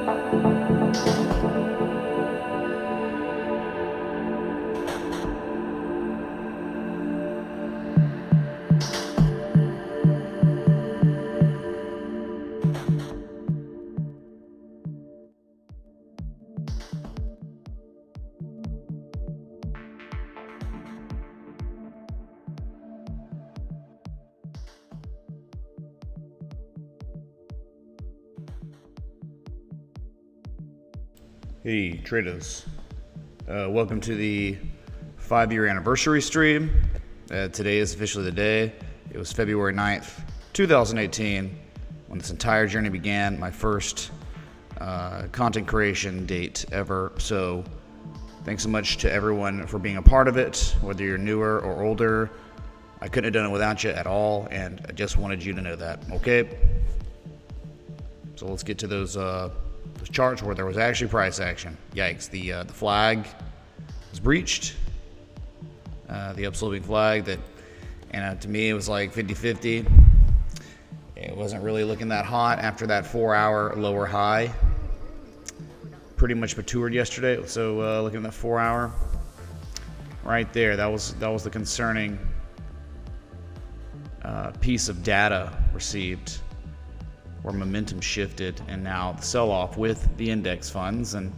Hey traders, welcome to the 5-year anniversary stream. Today is officially the day. It was February 9th, 2018 when this entire journey began, my first content creation date ever. So thanks so much to everyone for being a part of it, whether you're newer or older. I couldn't have done it without you at all, and I just wanted you to know that, okay? So let's get to those charts where there was actually price action. Yikes, the flag was breached, the upsloping flag that, and to me it was like 50-50. It wasn't really looking that hot after that 4-hour lower high. Pretty much matured yesterday. So looking at that 4-hour right there, that was the concerning piece of data received, where momentum shifted, and now the sell-off with the index funds. And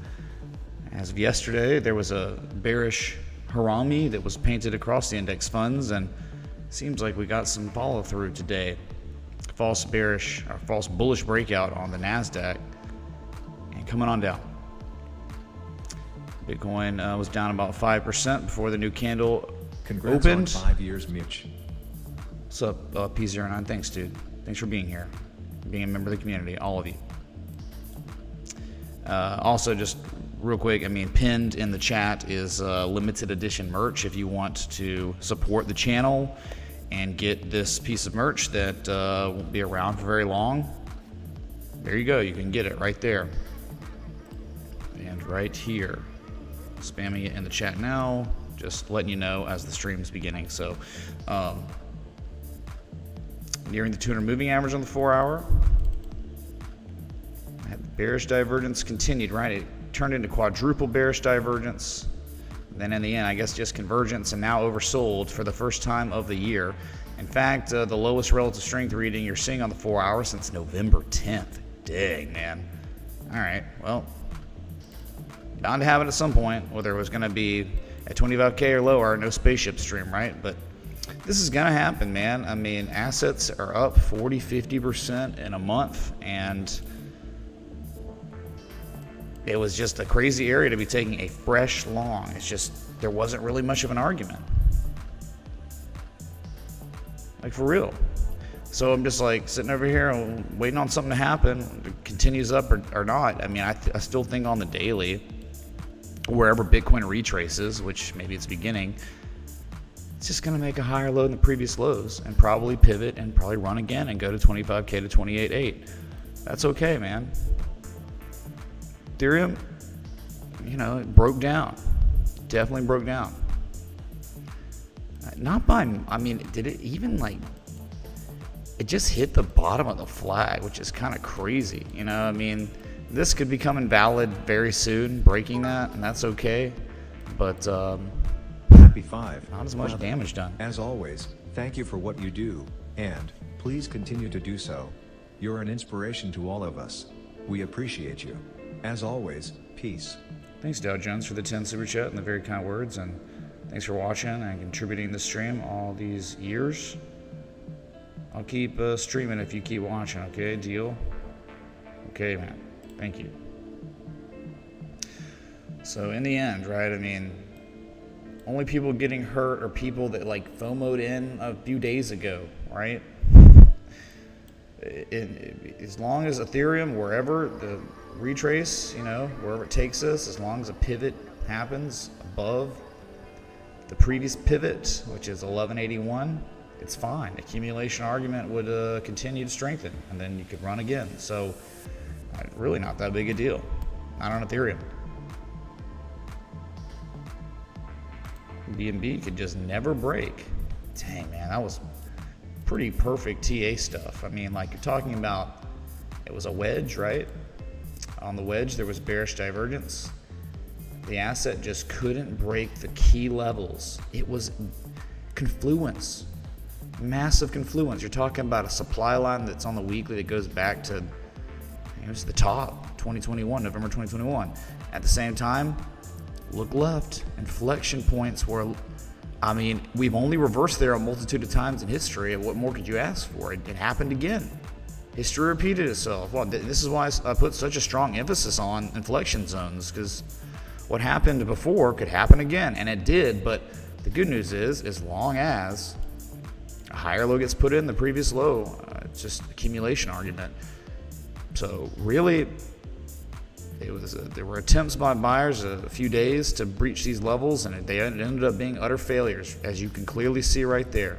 as of yesterday, there was a bearish harami that was painted across the index funds, and it seems like we got some follow-through today. False bearish or false bullish breakout on the NASDAQ, and coming on down. Bitcoin was down about 5% before the new candle Congrats opened. On 5 years, Mitch. What's up, P09? Thanks, dude. Thanks for being here, being a member of the community, all of you. Also, just real quick, I mean, pinned in the chat is limited edition merch if you want to support the channel and get this piece of merch that won't be around for very long. There you go, you can get it right there and right here. Spamming it in the chat now, just letting you know as the stream's beginning. So nearing the 200 moving average on the 4-hour. The bearish divergence continued, right? It turned into quadruple bearish divergence. Then in the end, I guess just convergence, and now oversold for the first time of the year. In fact, the lowest relative strength reading you're seeing on the 4-hour since November 10th. Dang, man. All right, well, bound to have it at some point, whether it was going to be at 25K or lower, no spaceship stream, right? But this is going to happen, man. I mean, assets are up 40-50% in a month, and it was just a crazy area to be taking a fresh long. It's just, there wasn't really much of an argument. Like, for real. So I'm just like sitting over here waiting on something to happen. It continues up or not. I mean, I still think on the daily, wherever Bitcoin retraces, which maybe it's beginning, it's just going to make a higher low than the previous lows and probably pivot and probably run again and go to 25K to 28.8. That's okay, man. Ethereum, you know, it broke down. Definitely broke down. Not by, I mean, did it even like, it just hit the bottom of the flag, which is kind of crazy. You know, I mean, this could become invalid very soon, breaking that, and that's okay. But, Happy 5. not as much damage done. As always, thank you for what you do, and please continue to do so. You're an inspiration to all of us. We appreciate you. As always, peace. Thanks, Dow Jones, for the 10 super chat and the very kind words, and thanks for watching and contributing to the stream all these years. I'll keep streaming if you keep watching, okay? Deal? Okay, man. Thank you. So in the end, right, I mean, only people getting hurt are people that like FOMO'd in a few days ago, right? As long as Ethereum, wherever the retrace, you know, wherever it takes us, as long as a pivot happens above the previous pivot, which is 1181, it's fine. Accumulation argument would continue to strengthen, and then you could run again. So really not that big a deal. Not on Ethereum. BNB could just never break. Dang, man, that was pretty perfect TA stuff. I mean, like, you're talking about, it was a wedge, right? On the wedge, there was bearish divergence. The asset just couldn't break the key levels. It was confluence, massive confluence. You're talking about a supply line that's on the weekly that goes back to, it was the top, 2021, November 2021. At the same time, look left, inflection points where, I mean, we've only reversed there a multitude of times in history. What more could you ask for? It happened again. History repeated itself. Well, this is why I put such a strong emphasis on inflection zones, because what happened before could happen again, and it did. But the good news is, as long as a higher low gets put in the previous low, it's just accumulation argument. So really, there were attempts by buyers a few days to breach these levels, and they ended up being utter failures, as you can clearly see right there.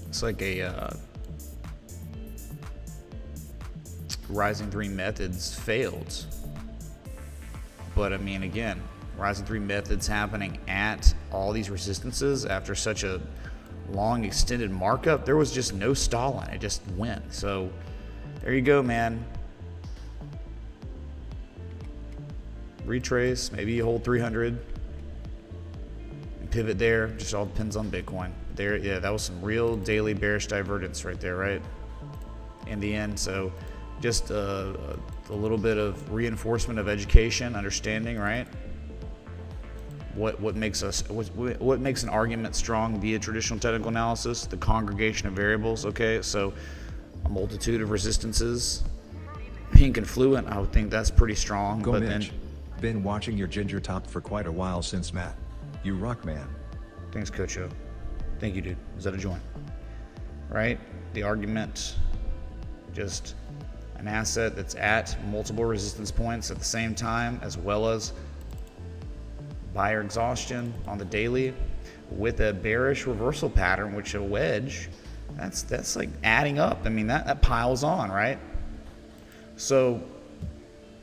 It's like a Rising 3 methods failed. But I mean, again, Rising 3 methods happening at all these resistances after such a long extended markup, there was just no stalling. It just went. So there you go, man. Retrace, maybe you hold 300 and pivot there. Just all depends on Bitcoin. There, yeah, that was some real daily bearish divergence right there, right? In the end, so just a little bit of reinforcement of education, understanding, right? What makes an argument strong via traditional technical analysis? The congregation of variables. Okay, so a multitude of resistances being confluent, I would think that's pretty strong. Go but Mitch. Been watching your ginger top for quite a while since Matt. You rock, man. Thanks, Cocho. Thank you, dude. Is that a join? Right? The argument, just an asset that's at multiple resistance points at the same time, as well as buyer exhaustion on the daily with a bearish reversal pattern, which a wedge, that's like adding up. I mean, that piles on, right? So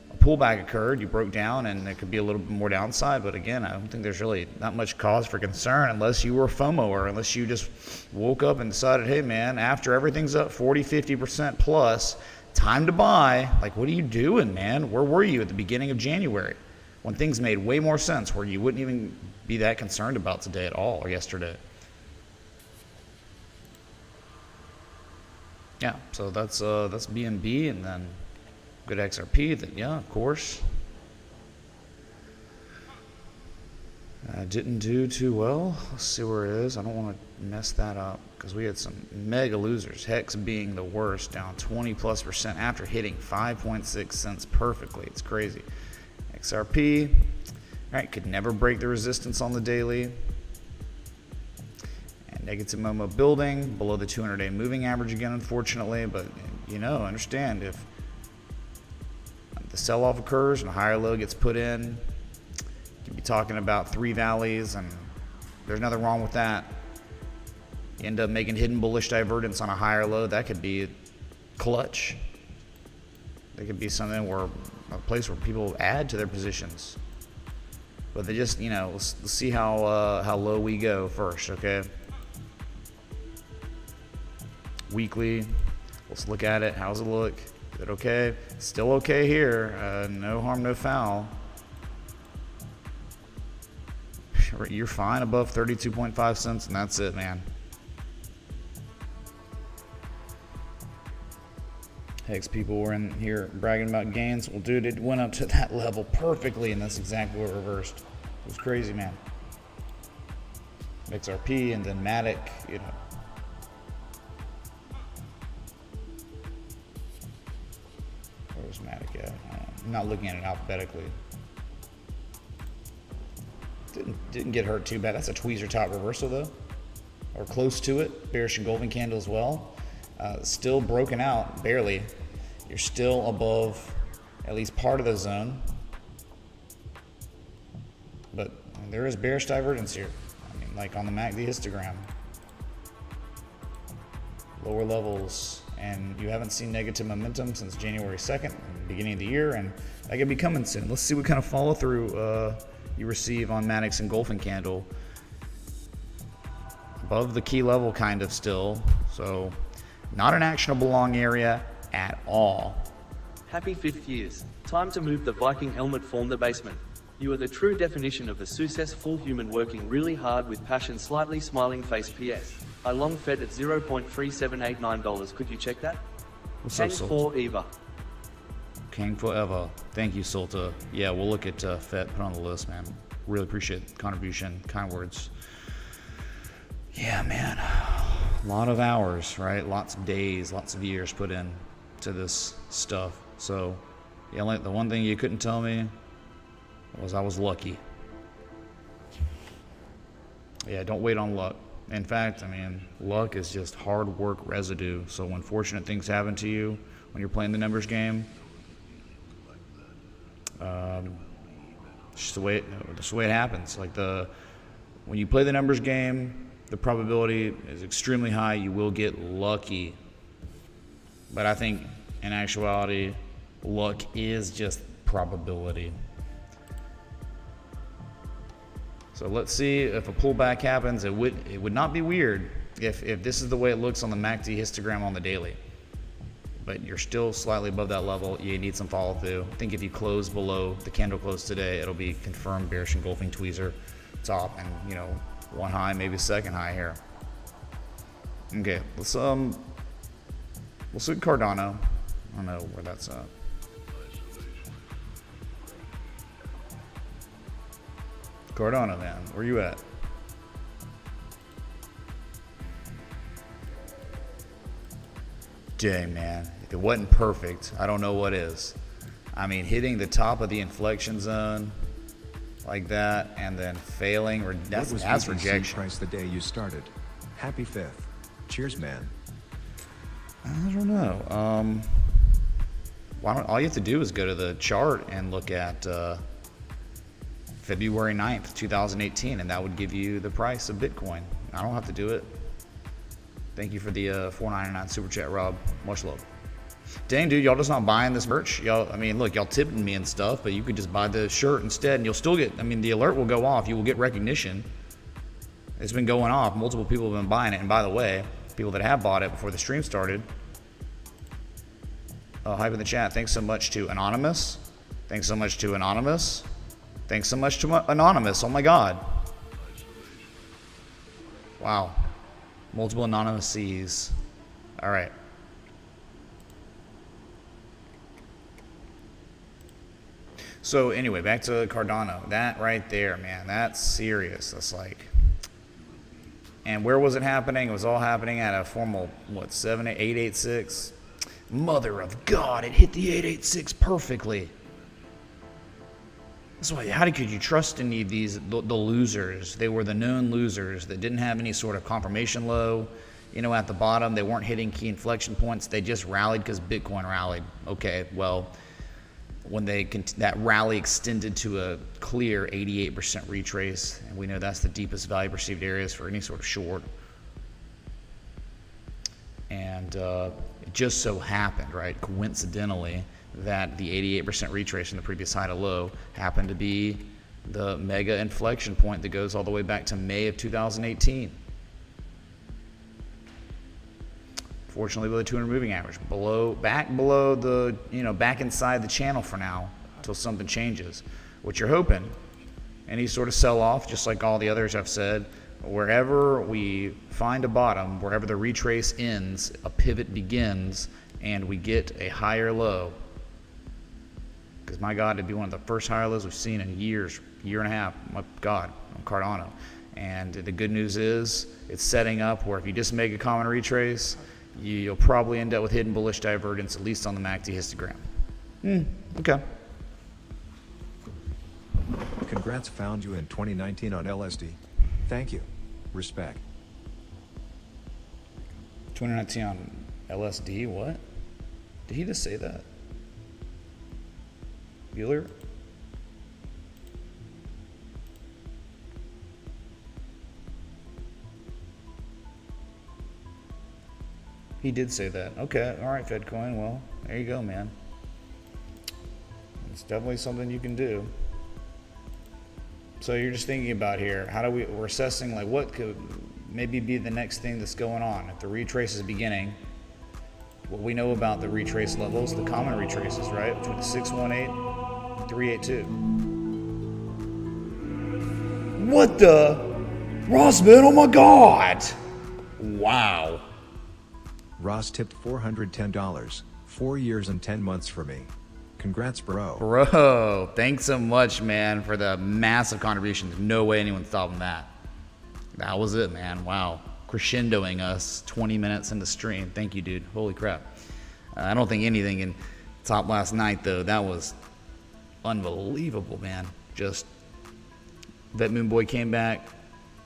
a pullback occurred, you broke down, and there could be a little bit more downside, but again, I don't think there's really not much cause for concern unless you were a Fomo, or unless you just woke up and decided, hey man, after everything's up 40-50% plus, time to buy. Like, what are you doing, man? Where were you at the beginning of January when things made way more sense, where you wouldn't even be that concerned about today at all, or yesterday? Yeah, so that's BNB, and then good XRP. That, yeah, of course, didn't do too well. Let's see where it is. I don't want to mess that up, because we had some mega losers. Hex being the worst, down 20+% after hitting 5.6 cents perfectly. It's crazy. XRP, right, could never break the resistance on the daily. And negative Momo building below the 200-day moving average again, unfortunately. But you know, understand, if the sell-off occurs and a higher low gets put in, you could be talking about 3 valleys, and there's nothing wrong with that. You end up making hidden bullish divergence on a higher low. That could be clutch. That could be something where a place where people add to their positions. But they just, you know, let's see how low we go first, okay? Weekly, let's look at it. How's it look? Is it okay? Still okay here. No harm, no foul. You're fine above 32.5 cents, and that's it, man. Hex people were in here bragging about gains. Well, dude, it went up to that level perfectly, and that's exactly what reversed. It was crazy, man. XRP and then Matic, you know. Where was Matic at? I'm not looking at it alphabetically. Didn't get hurt too bad. That's a tweezer top reversal though, or close to it. Bearish engulfing candle as well. Still broken out, barely. You're still above at least part of the zone, but there is bearish divergence here. I mean, like on the MACD histogram, lower levels, and you haven't seen negative momentum since January 2nd, beginning of the year, and that could be coming soon. Let's see what kind of follow through you receive on Matic's engulfing candle. Above the key level, kind of still. So not an actionable long area at all. Happy 5th years. Time to move the Viking helmet form the basement. You are the true definition of a successful human working really hard with passion slightly smiling face PS. I long fed at $0.3789. Could you check that? What's up, Thanks Sulta? for Eva. King forever. Thank you, Sulta. Yeah, we'll look at FET, put on the list, man. Really appreciate the contribution, kind words. Yeah, man. A lot of hours, right? Lots of days, lots of years put in to this stuff. So, yeah, like the one thing you couldn't tell me was I was lucky. Yeah, don't wait on luck. In fact, I mean, luck is just hard work residue. So when fortunate things happen to you when you're playing the numbers game, it's just the way it happens. Like when you play the numbers game, the probability is extremely high. You will get lucky. But I think in actuality, luck is just probability. So let's see if a pullback happens. It would not be weird if this is the way it looks on the MACD histogram on the daily. But you're still slightly above that level. You need some follow through. I think if you close below the candle close today, it'll be confirmed bearish engulfing tweezer top and, you know, one high, maybe a second high here. Okay, let's look at Cardano. I don't know where that's at. Cardano, man, where you at? Dang, man, if it wasn't perfect, I don't know what is. I mean, hitting the top of the inflection zone like that and then failing, that's BTC rejection. Price the day you started. Happy 5th. Cheers, man. I don't know. All you have to do is go to the chart and look at February 9th, 2018, and that would give you the price of Bitcoin. I don't have to do it. Thank you for the $4.99 super chat, Rob. Much love. Dang, dude, y'all just not buying this merch? Y'all, I mean, look, y'all tipping me and stuff, but you could just buy the shirt instead, and you'll still get, I mean, the alert will go off. You will get recognition. It's been going off. Multiple people have been buying it, and by the way, people that have bought it before the stream started, hype in the chat. Thanks so much to Anonymous. Thanks so much to Anonymous. Thanks so much to Anonymous. Oh my God. Wow. Multiple anonymous C's. All right. So anyway, back to Cardano. That right there, man, that's serious. That's like, and where was it happening? It was all happening at a formal, what, 886? Mother of God, it hit the 886 perfectly. That's why, how could you trust any of these, the losers? They were the known losers that didn't have any sort of confirmation low. You know, at the bottom, they weren't hitting key inflection points. They just rallied because Bitcoin rallied. Okay, well, when that rally extended to a clear 88% retrace, and we know that's the deepest value perceived areas for any sort of short. And it just so happened, right, coincidentally, that the 88% retrace in the previous high to low happened to be the mega inflection point that goes all the way back to May of 2018. Fortunately, with a 200 moving average, back below the, back inside the channel for now until something changes. What you're hoping, any sort of sell-off, just like all the others I've said, wherever we find a bottom, wherever the retrace ends, a pivot begins, and we get a higher low. Because my God, it'd be one of the first higher lows we've seen in years, year and a half. My God, on Cardano. And the good news is it's setting up where if you just make a common retrace, you'll probably end up with hidden bullish divergence, at least on the MACD histogram. Okay. Congrats, found you in 2019 on LSD. Thank you. Respect. 2019 on LSD, what? Did he just say that? Bueller? He did say that. Okay, all right, FedCoin. Well, there you go, man. It's definitely something you can do. So you're just thinking about here, we're assessing like what could maybe be the next thing that's going on. If the retrace is beginning, what we know about the retrace levels, the common retraces, right? Between the 618 and 382. What the? Ross, man, oh my God. Wow. Ross tipped $410, 4 years and 10 months for me. Congrats, bro. Bro, thanks so much, man, for the massive contributions. No way anyone's stopping that. That was it, man. Wow. Crescendoing us 20 minutes into stream. Thank you, dude. Holy crap. I don't think anything in top last night, though. That was unbelievable, man. Just Vet Moon Boy came back.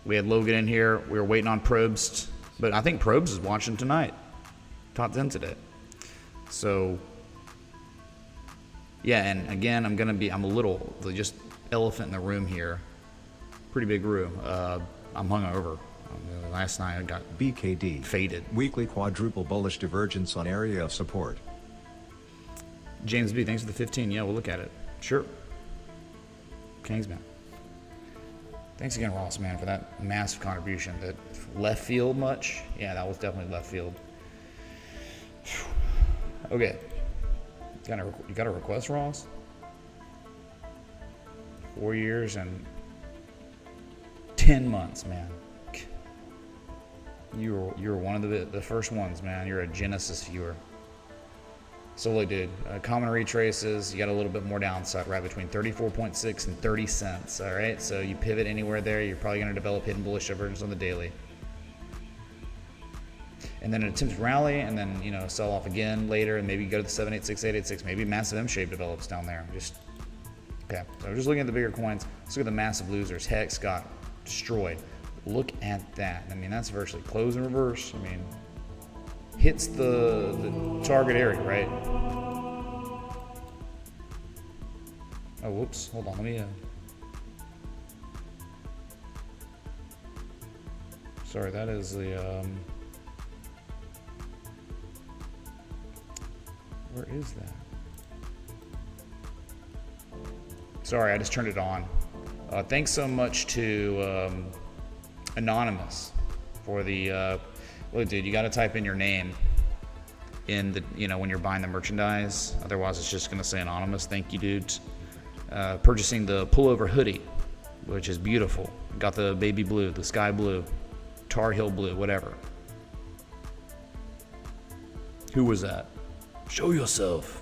We had Logan in here. We were waiting on Probst. But I think Probst is watching tonight. Top 10 today. So, yeah, and again, I'm a little, just elephant in the room here. Pretty big room. I'm hungover. Last night I got BKD. faded. Weekly quadruple bullish divergence on area of support. James B, thanks for the 15. Yeah, we'll look at it. Sure. Kingsman. Thanks again, Ross, man, for that massive contribution. That left field much? Yeah, that was definitely left field. Okay. You got a request, Ross? 4 years and 10 months, man. You were one of the first ones, man. You're a Genesis viewer. So look, dude, common retraces, you got a little bit more downside, right, between 34.6 and 30 cents, all right? So you pivot anywhere there, you're probably going to develop hidden bullish divergence on the daily. And then an attempted rally, and then, you know, sell off again later, and maybe go to the 786, 886, maybe a massive M shape develops down there. Okay, so we're just looking at the bigger coins. Let's look at the massive losers. Hex got destroyed. Look at that. I mean, that's virtually close and reverse. I mean, hits the target area, right? Oh, whoops. Hold on. Let me... Sorry, that is the... Where is that? Sorry, I just turned it on. Thanks so much to Anonymous for the... Look, dude, you got to type in your name in the, you know, when you're buying the merchandise. Otherwise, it's just going to say anonymous. Thank you, dude. Purchasing the pullover hoodie, which is beautiful. Got the baby blue, the sky blue, Tar Heel blue, whatever. Who was that? Show yourself.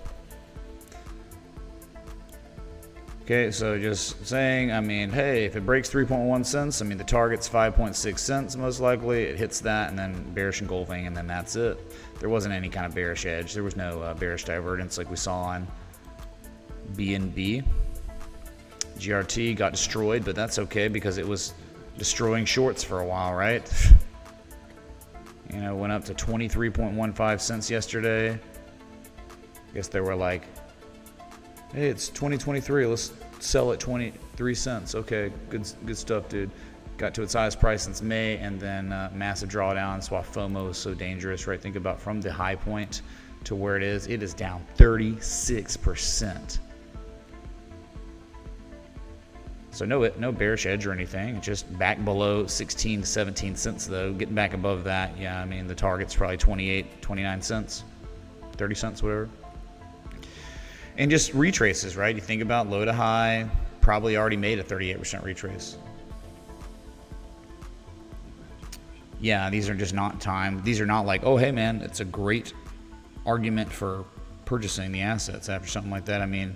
Okay, so just saying, I mean, hey, if it breaks 3.1 cents, I mean, the target's 5.6 cents most likely. It hits that, and then bearish engulfing, and then that's it. There wasn't any kind of bearish edge. There was no bearish divergence like we saw on BNB. GRT got destroyed, but that's okay because it was destroying shorts for a while, right? You know, went up to 23.15 cents yesterday. I guess they were like, hey, it's 2023. Let's sell at 23 cents. Okay, good stuff, dude. Got to its highest price since May, and then massive drawdown. That's why Fomo is so dangerous, right? Think about from the high point to where it is down 36%. So no bearish edge or anything. Just back below 16 to 17 cents, though. Getting back above that, yeah, I mean, the target's probably 28, 29 cents, 30 cents, whatever. And just retraces, right? You think about low to high, probably already made a 38% retrace. Yeah, these are just not timed. These are not like, oh, hey, man, it's a great argument for purchasing the assets after something like that. I mean,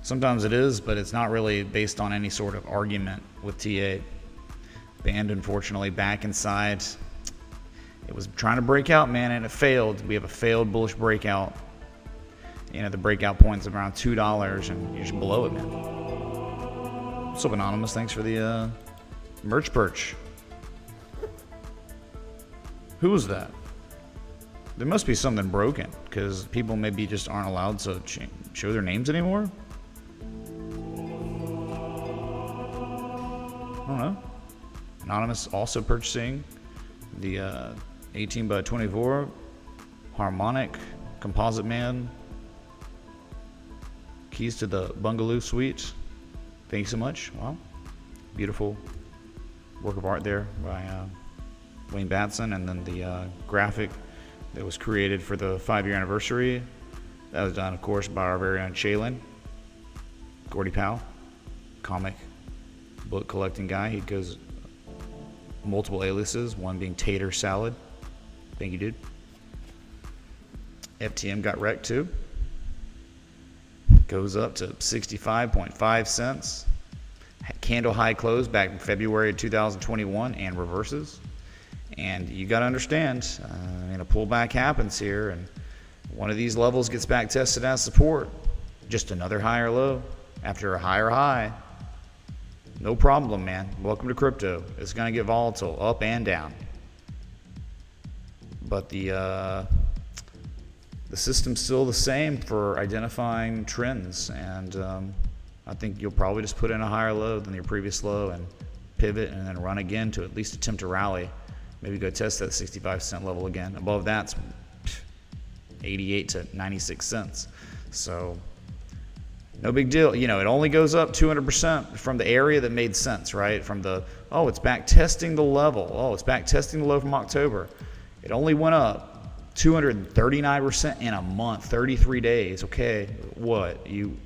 sometimes it is, but it's not really based on any sort of argument with T8. Band, unfortunately, back inside. It was trying to break out, man, and it failed. We have a failed bullish breakout. You know, the breakout point's around $2, and you're just below it, man. What's up, Anonymous? Thanks for the merch perch. Who was that? There must be something broken, because people maybe just aren't allowed to show their names anymore. I don't know. Anonymous also purchasing the 18 by 24 harmonic composite man. Keys to the bungalow suite. Thank you so much. Wow. Beautiful work of art there by Wayne Batson, and then the graphic that was created for the 5-year anniversary. That was done, of course, by our very own Shaylin, Gordie Powell, comic book collecting guy. He goes multiple aliases, one being Tater Salad. Thank you, dude. FTM got wrecked too. Goes up to 65.5 cents. Candle high close back in February of 2021 and reverses. And you got to understand, a pullback happens here, and one of these levels gets back tested as support. Just another higher low after a higher high. No problem, man. Welcome to crypto. It's going to get volatile, up and down. But the system's still the same for identifying trends, and I think you'll probably just put in a higher low than your previous low and pivot and then run again to at least attempt to rally. Maybe go test that 65-cent level again. Above that's 88 to 96 cents. So no big deal. It only goes up 200% from the area that made sense, right? From the, oh, it's back testing the level. Oh, it's back testing the low from October. It only went up 239% in a month, 33 days. Okay, what? You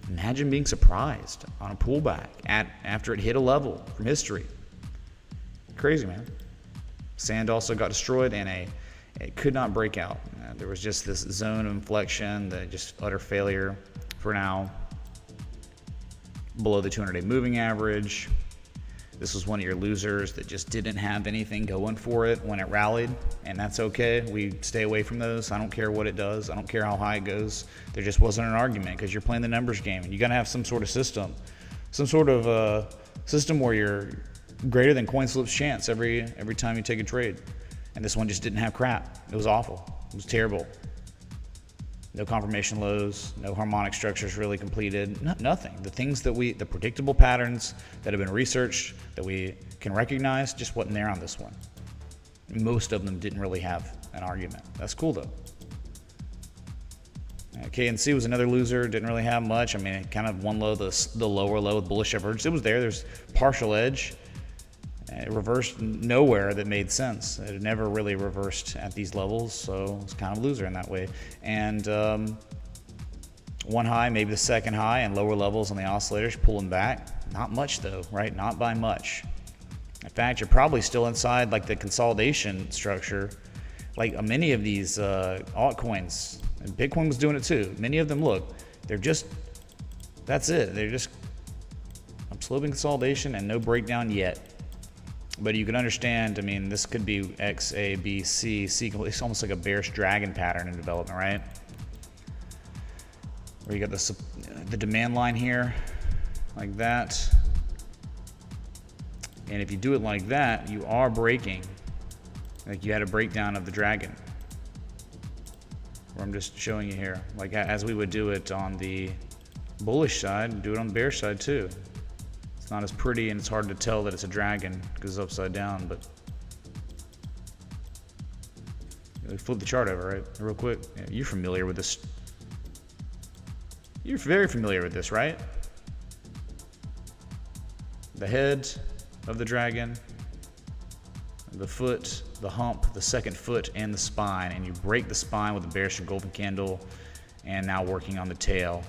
imagine being surprised on a pullback after it hit a level from history. Crazy, man. Sand also got destroyed, and it could not break out. There was just this zone of inflection, just utter failure for now. Below the 200-day moving average. This was one of your losers that just didn't have anything going for it when it rallied, and that's okay. We stay away from those. I don't care what it does. I don't care how high it goes. There just wasn't an argument because you're playing the numbers game, and you got to have some sort of system. Some sort of system where you're greater than coin slips chance every time you take a trade. And this one just didn't have crap. It was awful. It was terrible. No confirmation lows, no harmonic structures really completed, nothing. The things that the predictable patterns that have been researched, that we can recognize, just wasn't there on this one. Most of them didn't really have an argument. That's cool though. KNC was another loser, didn't really have much. It kind of one low, the lower low with bullish divergence. It was there, there's partial edge. It reversed nowhere that made sense. It had never really reversed at these levels, so it's kind of a loser in that way. And one high, maybe the second high, and lower levels on the oscillators pulling back. Not much though, right? Not by much. In fact, you're probably still inside like the consolidation structure. Like many of these altcoins, and Bitcoin was doing it too. Many of them, look, that's it. They're just sloping consolidation and no breakdown yet. But you can understand, this could be X, A, B, C, C. It's almost like a bearish dragon pattern in development, right? Where you got the demand line here, like that. And if you do it like that, you are breaking. Like you had a breakdown of the dragon. Where I'm just showing you here. Like as we would do it on the bullish side, do it on the bearish side too. It's not as pretty, and it's hard to tell that it's a dragon because it's upside down, but flip the chart over, right? Real quick. Yeah, you're familiar with this. You're very familiar with this, right? The head of the dragon, the foot, the hump, the second foot, and the spine, and you break the spine with a bearish engulfing candle, and now working on the tail.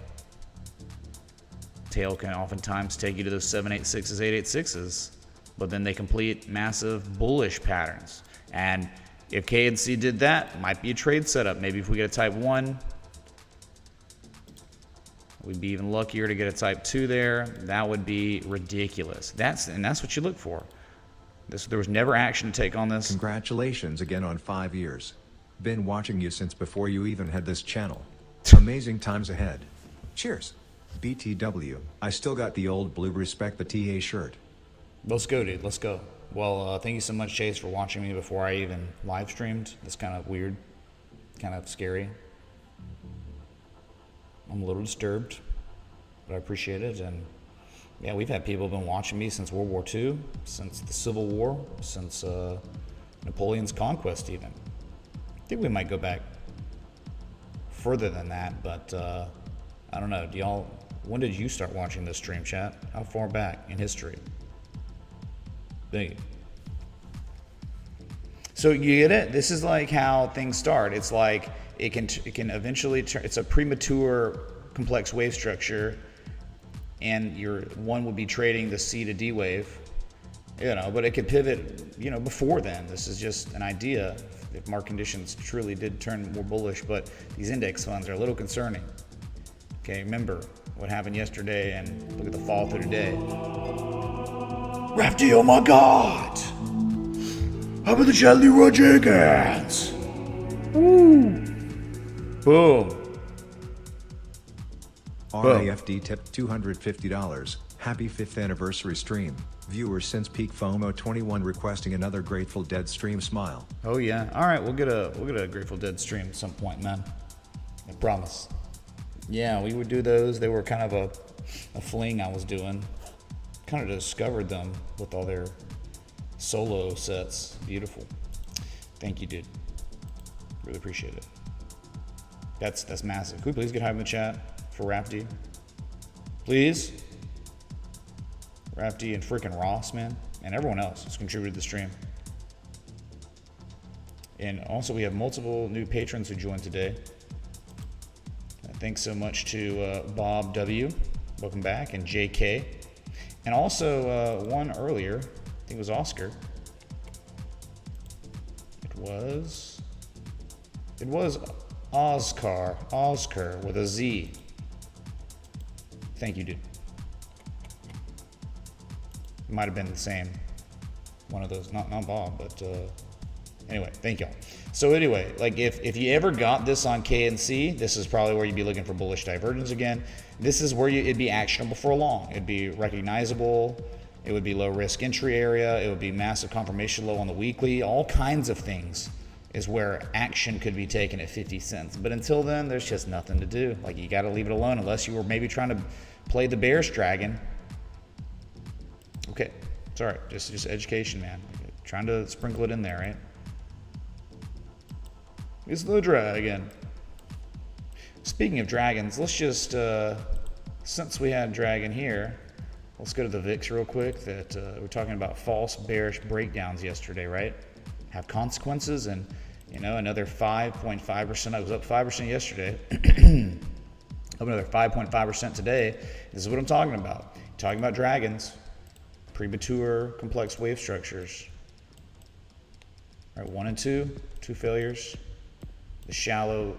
Tail can oftentimes take you to those 786s, 886s, but then they complete massive bullish patterns. And if KNC did that, it might be a trade setup. Maybe if we get a type 1, we'd be even luckier to get a type 2 there. That would be ridiculous. That's what you look for. There was never action to take on this. Congratulations again on 5 years. Been watching you since before you even had this channel. Amazing times ahead. Cheers. BTW, I still got the old blue respect the TA shirt. Let's go, dude. Let's go. Well, thank you so much, Chase, for watching me before I even live streamed. That's kind of weird, kind of scary. I'm a little disturbed, but I appreciate it. And yeah, we've had people who've been watching me since World War II, since the Civil War, since Napoleon's conquest even. I think we might go back further than that, but I don't know. When did you start watching this stream, chat? How far back in history? Thank you. So you get it? This is like how things start. It's like it can eventually turn. It's a premature complex wave structure, and one would be trading the C to D wave, but it could pivot, before then. This is just an idea if market conditions truly did turn more bullish, but these index funds are a little concerning. Okay, remember what happened yesterday and look at the fall through today. Rafty, oh my God! How about the Charlie Rodriguez? Woo! Boom. RAFD tipped $250. Happy 5th anniversary stream. Viewers since peak FOMO 21 requesting another Grateful Dead stream smile. Oh yeah. All right, we'll get a Grateful Dead stream at some point, man. I promise. Yeah, we would do those. They were kind of a fling I was doing. Kind of discovered them with all their solo sets. Beautiful. Thank you, dude. Really appreciate it. That's massive. Could we please get hype in the chat for Rafty? Please? Rafty and freaking Ross, man. And everyone else who's contributed to the stream. And also we have multiple new patrons who joined today. Thanks so much to Bob W. Welcome back. And JK. And also one earlier, I think it was Oscar. It was Oscar with a Z. Thank you, dude. Might have been the same one of those, not Bob, but anyway, thank y'all. So anyway, like if you ever got this on KNC, this is probably where you'd be looking for bullish divergence again. This is where it'd be actionable for long. It'd be recognizable. It would be low risk entry area. It would be massive confirmation low on the weekly. All kinds of things is where action could be taken at 50 cents. But until then, there's just nothing to do. Like, you got to leave it alone unless you were maybe trying to play the Bearish dragon. Okay, sorry, just education, man. Trying to sprinkle it in there, right? It's the dragon. Speaking of dragons, let's just, since we had dragon here, let's go to the VIX real quick. That we're talking about false bearish breakdowns yesterday, right? Have consequences, and another 5.5%. I was up 5% yesterday. Up another 5.5% today. This is what I'm talking about. Talking about dragons, premature complex wave structures. All right, 1 and 2 failures. The shallow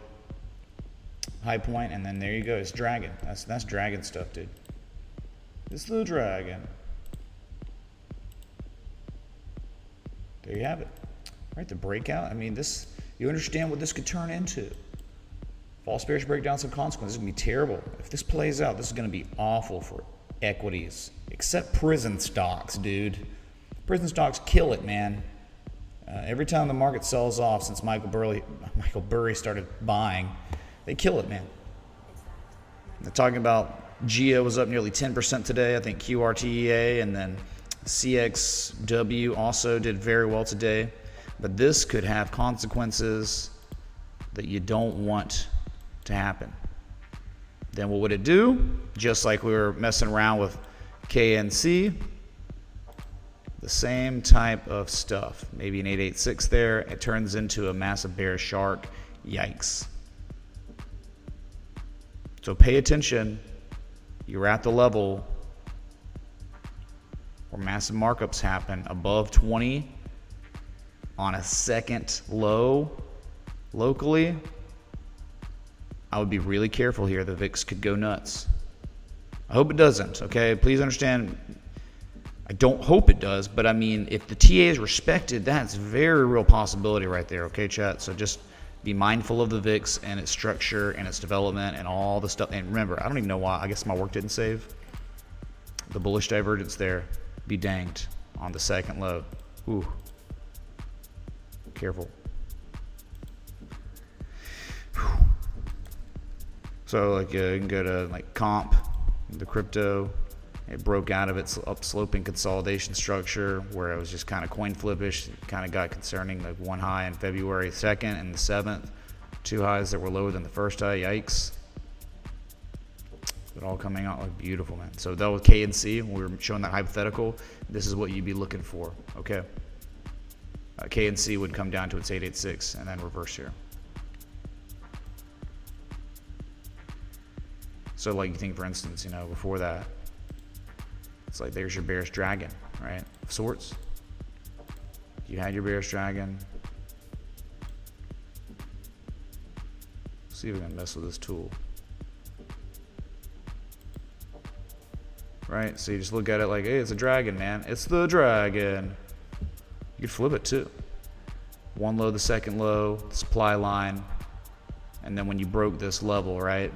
high point, and then there you go. It's dragon. That's dragon stuff, dude. It's the dragon. There you have it. All right, the breakout. I mean, this. You understand what this could turn into. False bearish breakdowns and consequences. This is gonna be terrible. If this plays out, this is gonna be awful for equities, except prison stocks, dude. Prison stocks kill it, man. Every time the market sells off since Michael Burry started buying, they kill it, man. They're talking about GEO was up nearly 10% today. I think QRTEA and then CXW also did very well today. But this could have consequences that you don't want to happen. Then what would it do? Just like we were messing around with KNC, the same type of stuff. Maybe an 886 there. It turns into a massive bearish shark. Yikes. So pay attention. You're at the level where massive markups happen above 20 on a second low locally. I would be really careful here. The VIX could go nuts. I hope it doesn't, okay? Please understand, I don't hope it does, but I mean, if the TA is respected, that's a very real possibility right there, okay, chat? So just be mindful of the VIX and its structure and its development and all the stuff. And remember, I don't even know why. I guess my work didn't save. The bullish divergence there, be danged on the second low. Ooh. Careful. Whew. So like you can go to like comp, the crypto. It broke out of its upsloping consolidation structure where it was just kind of coin flippish. It kind of got concerning, like one high in February 2nd and the 7th. Two highs that were lower than the first high. Yikes. But all coming out like beautiful, man. So that was K and C. When we were showing that hypothetical. This is what you'd be looking for. Okay. KNC would come down to its 886 and then reverse here. So like you think, for instance, you know, before that, it's like there's your bearish dragon, right? Of sorts. You had your bearish dragon. See if we can mess with this tool. Right? So you just look at it like, hey, it's a dragon, man. It's the dragon. You could flip it too. One low, the second low, supply line. And then when you broke this level, right?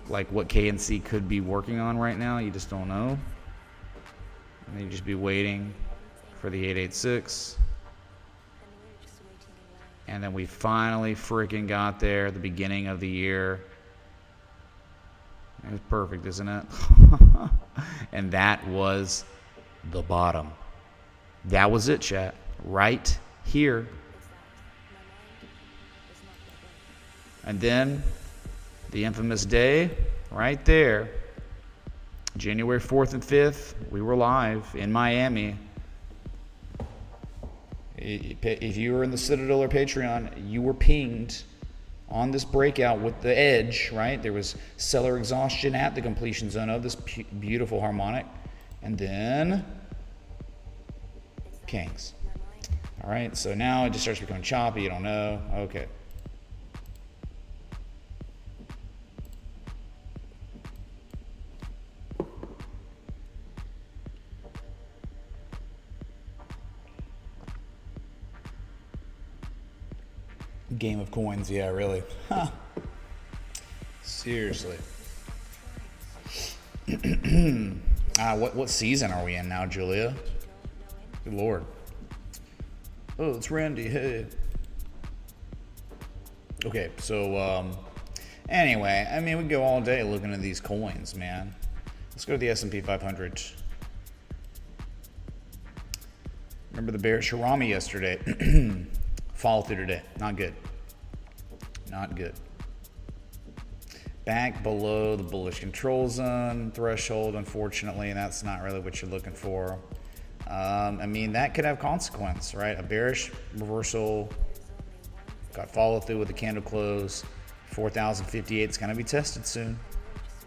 Like what KNC could be working on right now, you just don't know. And then you just be waiting for the 886. And then we finally freaking got there at the beginning of the year. It was perfect, isn't it? And that was the bottom. That was it, chat. Right here. And then the infamous day right there, January 4th and 5th, we were live in Miami. If you were in the Citadel or Patreon, you were pinged on this breakout with the edge, right? There was seller exhaustion at the completion zone of this beautiful harmonic. And then kings. All right, so now it just starts becoming choppy. You don't know. Okay. Game of coins, yeah, really. Huh. Seriously. What season are we in now, Julia? Good Lord. Oh, it's Randy. Hey. Okay, so anyway, I mean, we go all day looking at these coins, man. Let's go to the S&P 500. Remember the bearish Harami yesterday? Fall through today. Not good. Not good. Back below the bullish control zone threshold, unfortunately, and that's not really what you're looking for. I mean, that could have consequence, right? A bearish reversal got follow through with the candle close. 4,058 is going to be tested soon.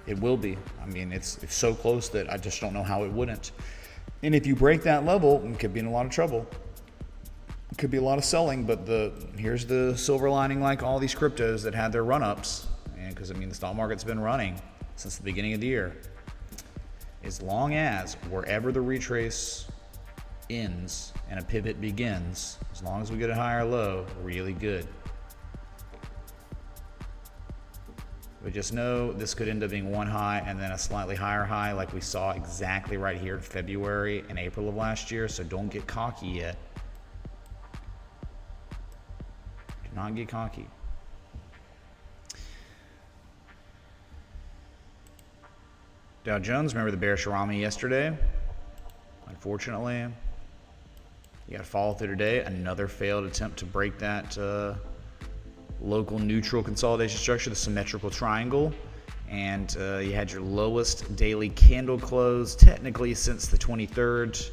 It will be. I mean, it's so close that I just don't know how it wouldn't. And if you break that level, you could be in a lot of trouble. Could be a lot of selling, but here's the silver lining, like all these cryptos that had their run-ups, and because I mean the stock market's been running since the beginning of the year. As long as wherever the retrace ends and a pivot begins, as long as we get a higher low, really good. But just know this could end up being one high and then a slightly higher high, like we saw exactly right here in February and April of last year. So don't get cocky yet. Not get cocky. Dow Jones, remember the bearish Harami yesterday? Unfortunately, you got to follow through today. Another failed attempt to break that local neutral consolidation structure, the symmetrical triangle. And you had your lowest daily candle close, technically since the 23rd,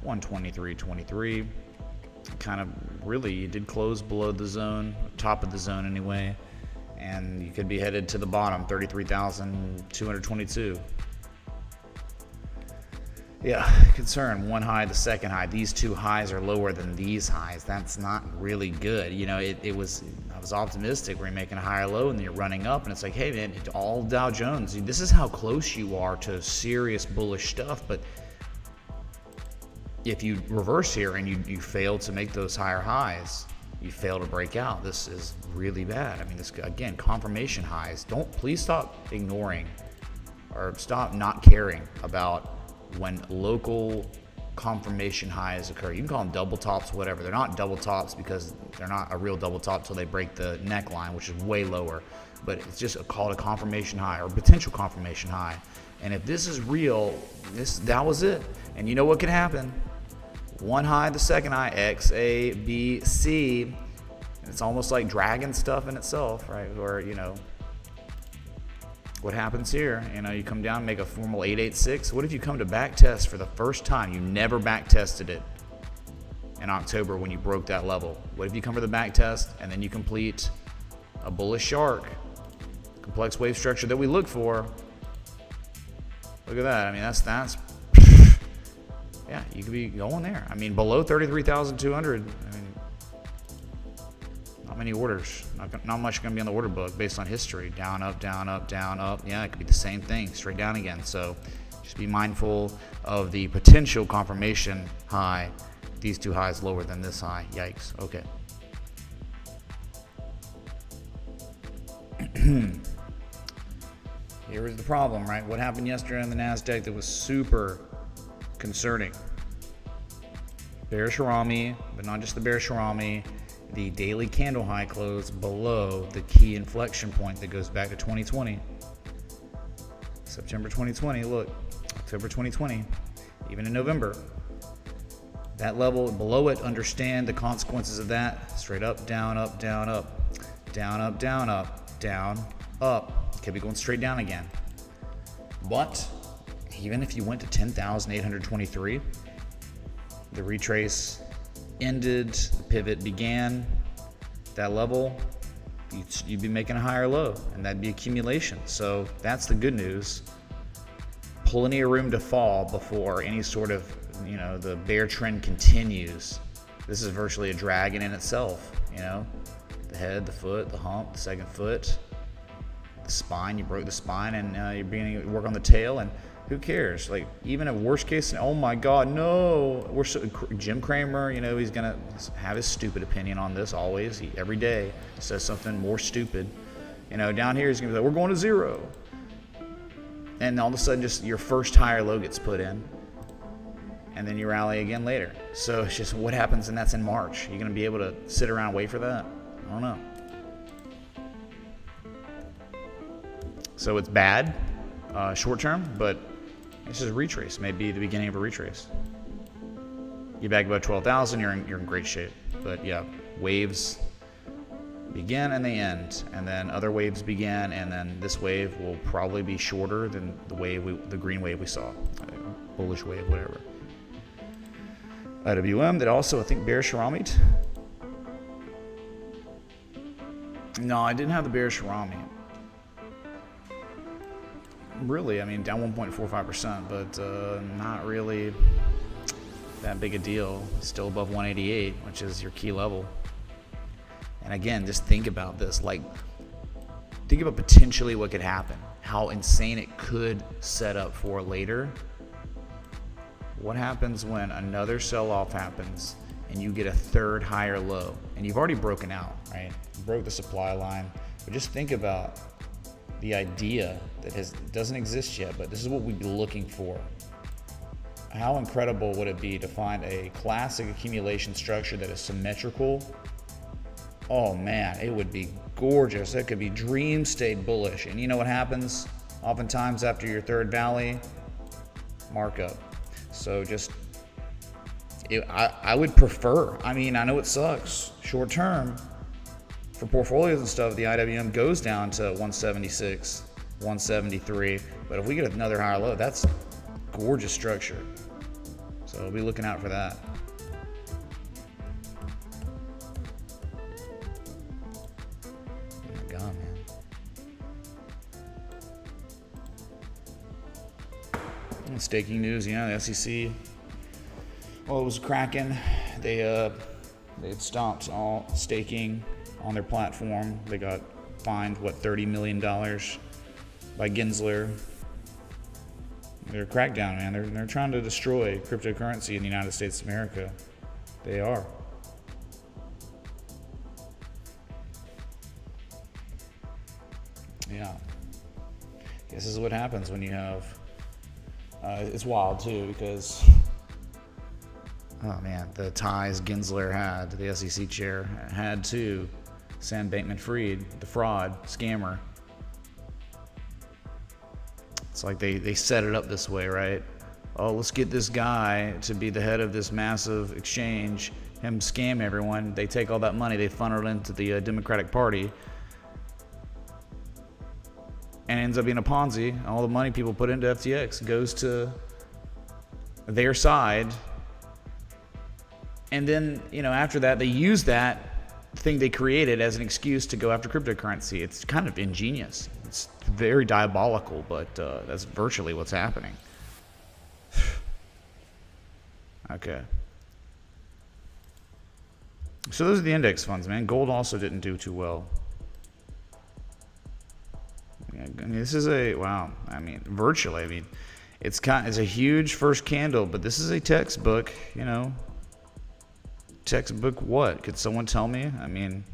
123.23. Kind of really, you did close below the zone, top of the zone anyway, and you could be headed to the bottom, 33,222. Yeah, concern, one high, the second high. These two highs are lower than these highs. That's not really good. You know, I was optimistic. We're making a higher low and then you're running up, and it's like, hey man, it's all Dow Jones. This is how close you are to serious bullish stuff, but if you reverse here and you fail to make those higher highs, you fail to break out, this is really bad. I mean, this, again, confirmation highs. Please stop ignoring or stop not caring about when local confirmation highs occur. You can call them double tops, whatever. They're not double tops because they're not a real double top till they break the neckline, which is way lower. But it's just called a confirmation high or potential confirmation high. And if this is real, that was it. And you know what can happen? One high, the second high, X, A, B, C. It's almost like dragon stuff in itself, right? Or, you know, what happens here. You know, you come down, make a formal 886. What if you come to back test for the first time? You never back tested it in October when you broke that level. What if you come for the back test and then you complete a bullish shark, complex wave structure that we look for? Look at that. I mean, that's yeah, you could be going there. I mean, below 33,200. I mean, not many orders. Not much going to be on the order book based on history. Down, up, down, up, down, up. Yeah, it could be the same thing, straight down again. So just be mindful of the potential confirmation high. These two highs lower than this high. Yikes. Okay. Here is the problem, right? What happened yesterday on the NASDAQ that was super concerning? Bearish Harami, but not just the bearish Harami. The daily candle high close below the key inflection point that goes back to 2020. September 2020, look, October 2020, even in November. That level below it, understand the consequences of that. Straight up, down, up, down, up, down, up, down, up, down, up. Could be going straight down again. But even if you went to 10,823, the retrace ended, the pivot began, that level, you'd be making a higher low, and that'd be accumulation. So that's the good news. Plenty of room to fall before any sort of, you know, the bear trend continues. This is virtually a dragon in itself, you know, the head, the foot, the hump, the second foot, the spine. You broke the spine, and you're beginning to work on the tail, and who cares? Like, even a worst case, oh my God, no. Jim Cramer, you know, he's gonna have his stupid opinion on this always. Every day says something more stupid. You know, down here he's gonna be like, we're going to zero. And all of a sudden, just your first higher low gets put in, and then you rally again later. So it's just what happens, and that's in March. You're gonna be able to sit around and wait for that? I don't know. So it's bad, short term, but this is a retrace. Maybe the beginning of a retrace. Get back above 12,000, you're in great shape. But yeah, waves begin and they end, and then other waves begin, and then this wave will probably be shorter than the green wave we saw, bullish wave, whatever. IWM that also, I think, bearish Harami. No, I didn't have the bearish Harami. Really, I mean, down 1.45%, but not really that big a deal. Still above 188, which is your key level. And again, just think about this. Like, think about potentially what could happen, how insane it could set up for later. What happens when another sell-off happens and you get a third higher low, and you've already broken out, right? You broke the supply line, but just think about the idea that doesn't exist yet, but this is what we'd be looking for. How incredible would it be to find a classic accumulation structure that is symmetrical? Oh man, it would be gorgeous. That could be dream state bullish. And you know what happens oftentimes after your third valley? Markup. So just, I would prefer, I mean, I know it sucks short term, for portfolios and stuff, the IWM goes down to 176, 173. But if we get another higher low, that's gorgeous structure. So we'll be looking out for that. Oh my God, man. And staking news, yeah, the SEC. Well, it was cracking. They had stopped all staking on their platform. They got fined, what, $30 million by Gensler. They're a crackdown, man. They're trying to destroy cryptocurrency in the United States of America. They are. Yeah. This is what happens when you have, it's wild too, because, oh man, the ties Gensler had, the SEC chair, had to Sam Bankman-Fried, the fraud, scammer. It's like they set it up this way, right? Oh, let's get this guy to be the head of this massive exchange, him scam everyone. They take all that money, they funnel it into the Democratic Party. and ends up being a Ponzi. All the money people put into FTX goes to their side. And then, you know, after that, they use that thing they created as an excuse to go after cryptocurrency. It's kind of ingenious. It's very diabolical, but that's virtually what's happening. Okay. So those are the index funds, man. Gold also didn't do too well. I mean, this is a, wow. I mean, virtually, I mean, it's a huge first candle, but this is a textbook, you know. Textbook what? Could someone tell me? I mean,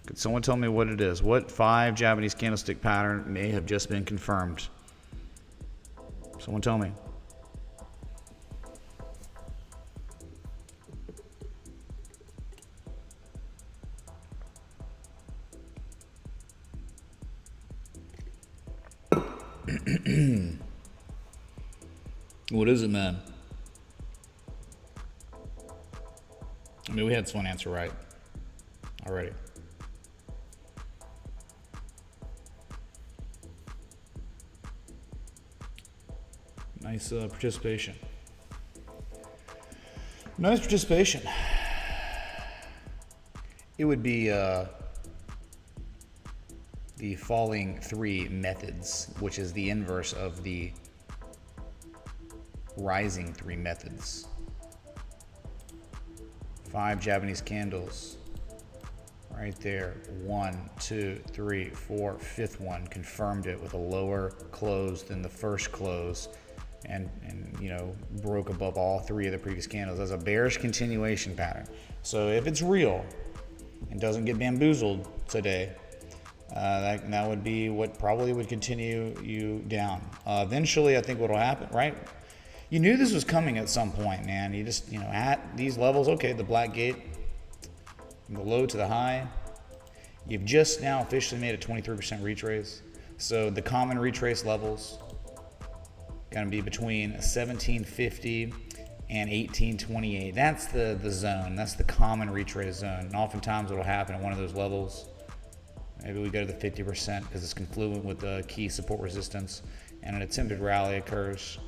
could someone tell me what it is? What 5 Japanese candlestick pattern may have just been confirmed? Someone tell me. What is it, man? I mean, we had one answer right already. Nice participation. Nice participation. It would be the falling 3 methods, which is the inverse of the rising 3 methods. 5 Japanese candles right there. 1, 2, 3, 4, 5th one confirmed it with a lower close than the first close, and you know, broke above all 3 of the previous candles. That's a bearish continuation pattern. So if it's real and doesn't get bamboozled today, that would be what probably would continue you down. Eventually, I think what will happen, right? You knew this was coming at some point, man. You just, you know, at these levels, okay, the black gate, from the low to the high, you've just now officially made a 23% retrace. So the common retrace levels going to be between 1750 and 1828. That's the zone. That's the common retrace zone. And oftentimes what will happen at one of those levels, maybe we go to the 50% because it's confluent with the key support resistance, and an attempted rally occurs.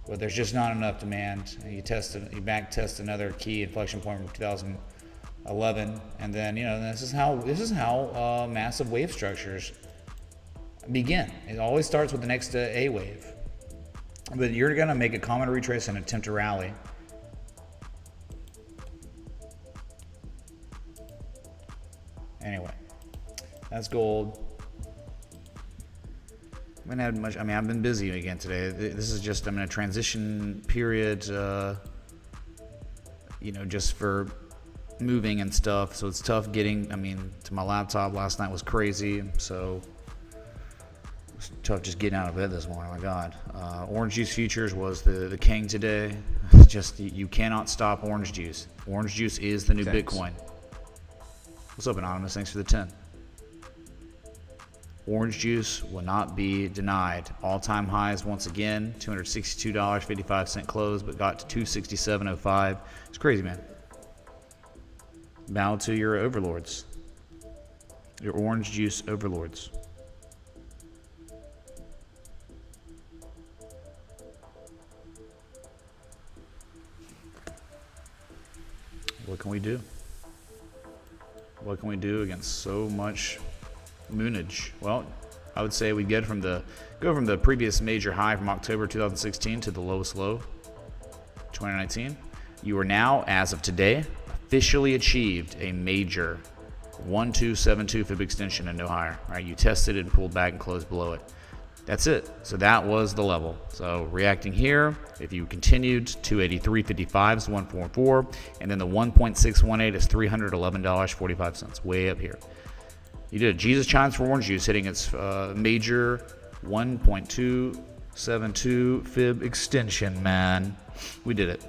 But there's just not enough demand. And you back test another key inflection point from 2011, and then, you know, this is how massive wave structures begin. It always starts with the next A wave, but you're gonna make a common retrace and attempt to rally. Anyway, that's gold. I haven't had much. I mean, I've been busy again today. This is just, I'm in a transition period, you know, just for moving and stuff. So it's tough getting, I mean, to my laptop last night was crazy. So it's tough just getting out of bed this morning. Oh my God. Orange juice futures was the king today. Just, you cannot stop orange juice. Orange juice is the new Bitcoin. What's up, Anonymous? Thanks for the 10. Orange juice will not be denied. All-time highs once again, $262.55 close, but got to $267.05. It's crazy, man. Bow to your overlords, your orange juice overlords. What can we do? What can we do against so much moonage? Well, I would say we go from the previous major high from October 2016 to the lowest low 2019. You are now, as of today, officially achieved a major 1272 fib extension and no higher. Right? You tested it and pulled back and closed below it. That's it. So that was the level. So reacting here, if you continued, 283.55 is 144, and then the 1.618 is $311.45, way up here. You did. Jesus chimes for orange juice hitting its major 1.272 fib extension, man. We did it.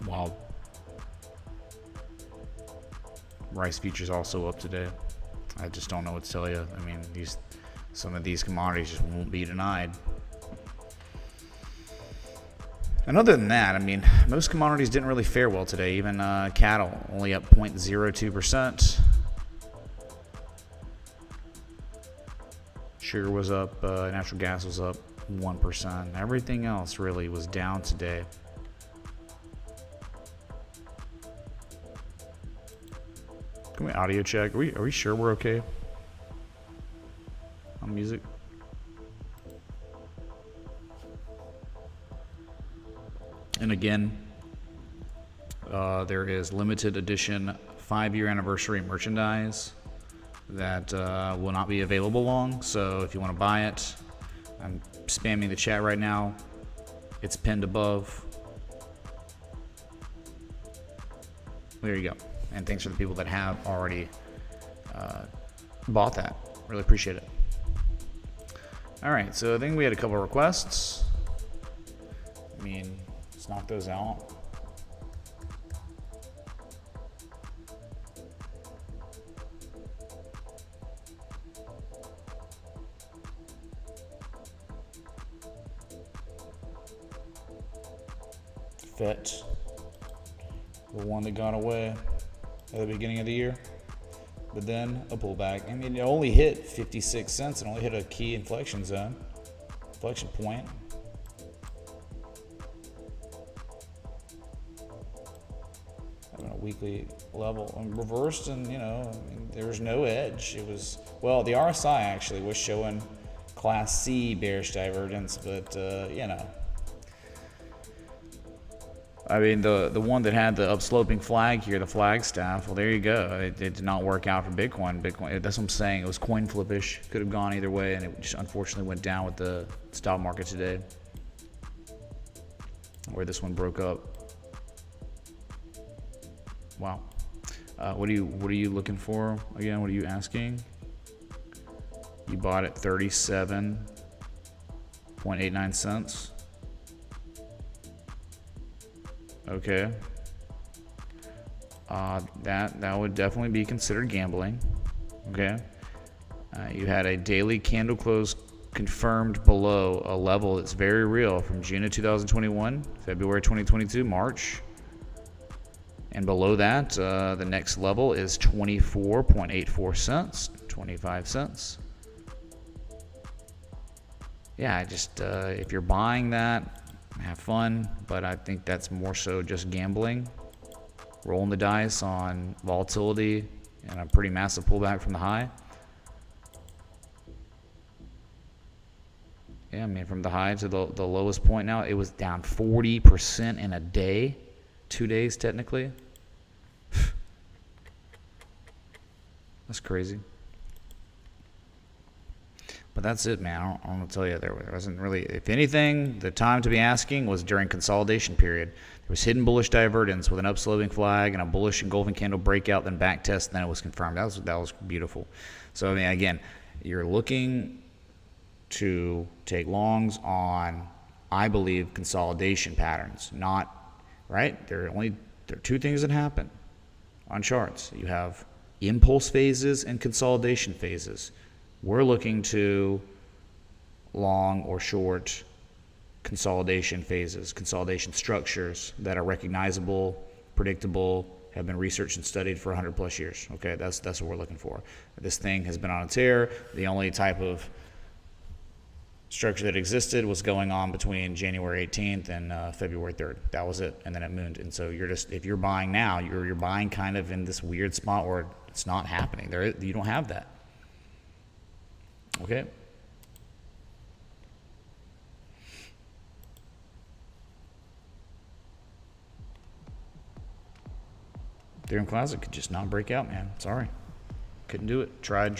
Wow. Rice futures also up today. I just don't know what to tell you. I mean, some of these commodities just won't be denied. And other than that, I mean, most commodities didn't really fare well today. Even cattle only up 0.02%. Sugar was up, natural gas was up 1%. Everything else really was down today. Can we audio check? Are we sure we're okay on music? And again, there is limited edition 5-year anniversary merchandise that will not be available long. So if you want to buy it, I'm spamming the chat right now. It's pinned above. There you go. And thanks for the people that have already bought that. Really appreciate it. All right, so I think we had a couple of requests. I mean, let's knock those out. FET, the one that got away at the beginning of the year, but then a pullback. I mean, it only hit 56 cents and only hit a key inflection zone, inflection point. Having a weekly level and reversed, and you know, I mean, there was no edge. It was, well, the RSI actually was showing Class C bearish divergence, but you know. I mean, the one that had the upsloping flag here, the Flagstaff, well, there you go. It did not work out for Bitcoin. That's what I'm saying. It was coin flippish. Could have gone either way, and it just unfortunately went down with the stock market today, where this one broke up. Wow. What are you looking for again? What are you asking? You bought at 37.89 cents. Okay. That would definitely be considered gambling. Okay. You had a daily candle close confirmed below a level that's very real from June of 2021, February 2022, March. And below that, the next level is 24.84 cents, 25 cents. Yeah, just if you're buying that, have fun, but I think that's more so just gambling, rolling the dice on volatility and a pretty massive pullback from the high. Yeah, I mean, from the high to the lowest point now, it was down 40% in a day, 2 days technically. That's crazy. But that's it, man. I don't want to tell you, there wasn't really, if anything, the time to be asking was during consolidation period. There was hidden bullish divergence with an upsloping flag and a bullish engulfing candle breakout, then back test, and then it was confirmed. That was beautiful. So, I mean, again, you're looking to take longs on, I believe, consolidation patterns, not, right? There are two things that happen on charts. You have impulse phases and consolidation phases. We're looking to long or short consolidation phases, consolidation structures that are recognizable, predictable, have been researched and studied for 100 plus years. Okay, that's what we're looking for. This thing has been on a tear. The only type of structure that existed was going on between January 18th and February 3rd. That was it, and then it mooned. And so you're just, if you're buying now, you're buying kind of in this weird spot where it's not happening. You don't have that. Okay. Ethereum Classic could just not break out, man. Sorry. Couldn't do it. Tried.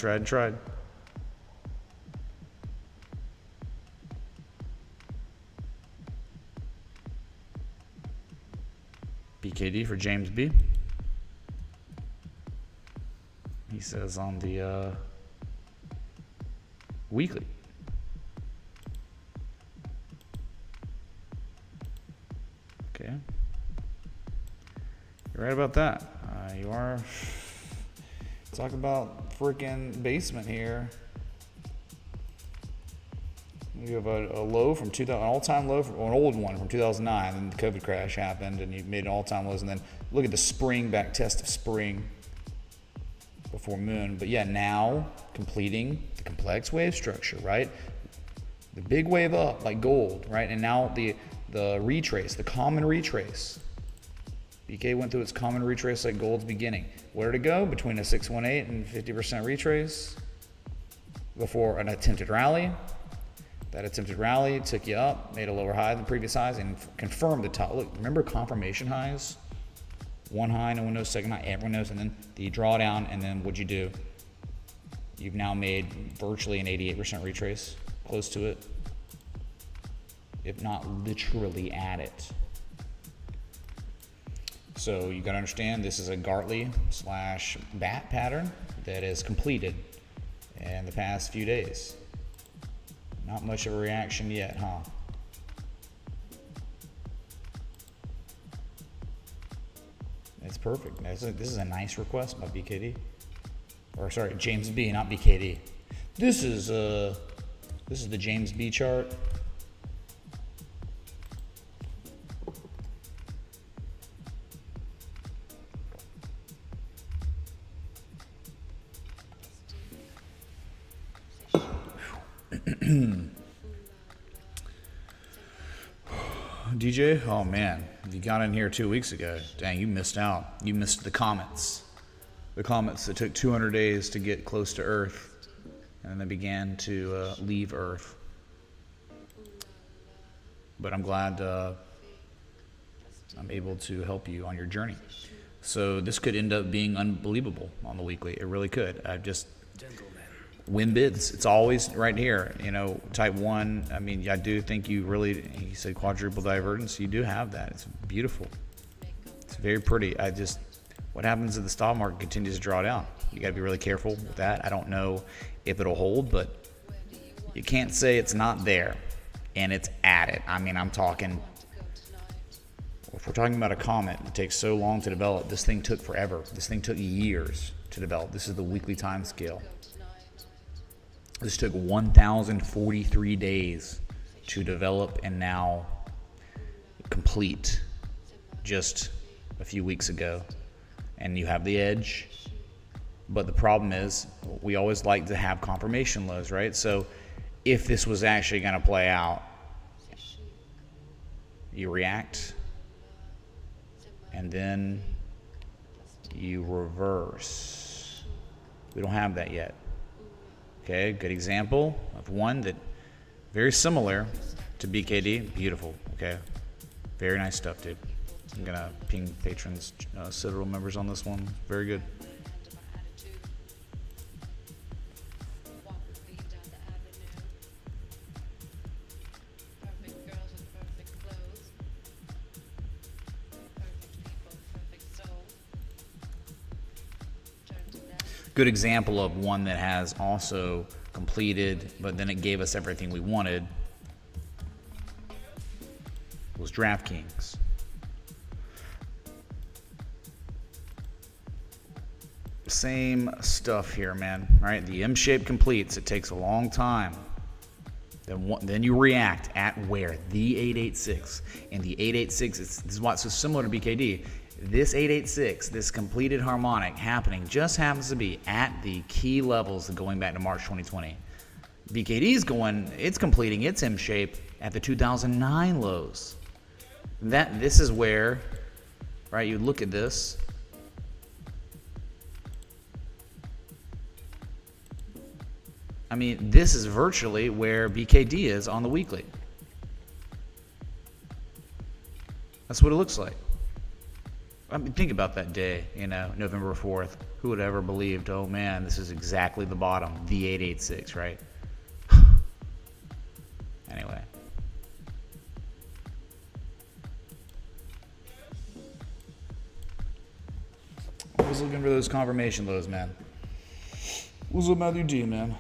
BKD for James B. He says on the weekly. Okay. You're right about that. You are. Talk about freaking basement here. You have a low from 2000, an all-time low, or an old one from 2009, and the COVID crash happened, and you made an all-time lows, and then look at the spring back test of spring before moon. But yeah, now completing the complex wave structure, right? The big wave up like gold, right? And now the retrace, the common retrace. BK went through its common retrace like gold's beginning. Where did it go? Between a 618 and 50% retrace before an attempted rally. That attempted rally took you up, made a lower high than the previous highs, and confirmed the top. Look, remember confirmation highs? One high, no one knows, second high, everyone knows, and then the drawdown, and then what'd you do? You've now made virtually an 88% retrace, close to it, if not literally at it. So you gotta understand this is a Gartley / bat pattern that is completed in the past few days. Not much of a reaction yet, huh? It's perfect. This is a nice request by BKD. Or sorry, James B, not BKD. This is the James B chart. DJ, oh man, you got in here 2 weeks ago. Dang, you missed out. You missed the comets. The comets that took 200 days to get close to Earth, and then they began to leave Earth. But I'm glad I'm able to help you on your journey. So this could end up being unbelievable on the weekly. It really could. Win bids. It's always right here. You know, type 1. I mean, I do think you really, he said quadruple divergence. You do have that. It's beautiful. It's very pretty. What happens if the stock market continues to draw down? You got to be really careful with that. I don't know if it'll hold, but you can't say it's not there and it's at it. I mean, I'm talking, if we're talking about a comet that takes so long to develop, this thing took forever. This thing took years to develop. This is the weekly time scale. This took 1,043 days to develop and now complete just a few weeks ago. And you have the edge. But the problem is we always like to have confirmation lows, right? So if this was actually going to play out, you react and then you reverse. We don't have that yet. Okay, good example of one that very similar to BKD. Beautiful, okay? Very nice stuff, dude. I'm gonna ping patrons, Citadel members on this one. Very good. Good example of one that has also completed, but then it gave us everything we wanted, was DraftKings. Same stuff here, man, right? The M shape completes. It takes a long time. Then you react at where? The 886. And the 886, this is why it's so similar to BKD. This 886, this completed harmonic happening just happens to be at the key levels going back to March 2020. BKD's it's completing its M shape at the 2009 lows. This is where, right, you look at this. I mean, this is virtually where BKD is on the weekly. That's what it looks like. I mean, think about that day, November 4th. Who would ever believed, oh man, this is exactly the bottom, the 886, right? Anyway. Always looking for those confirmation lows, man. What's up, Matthew D, man?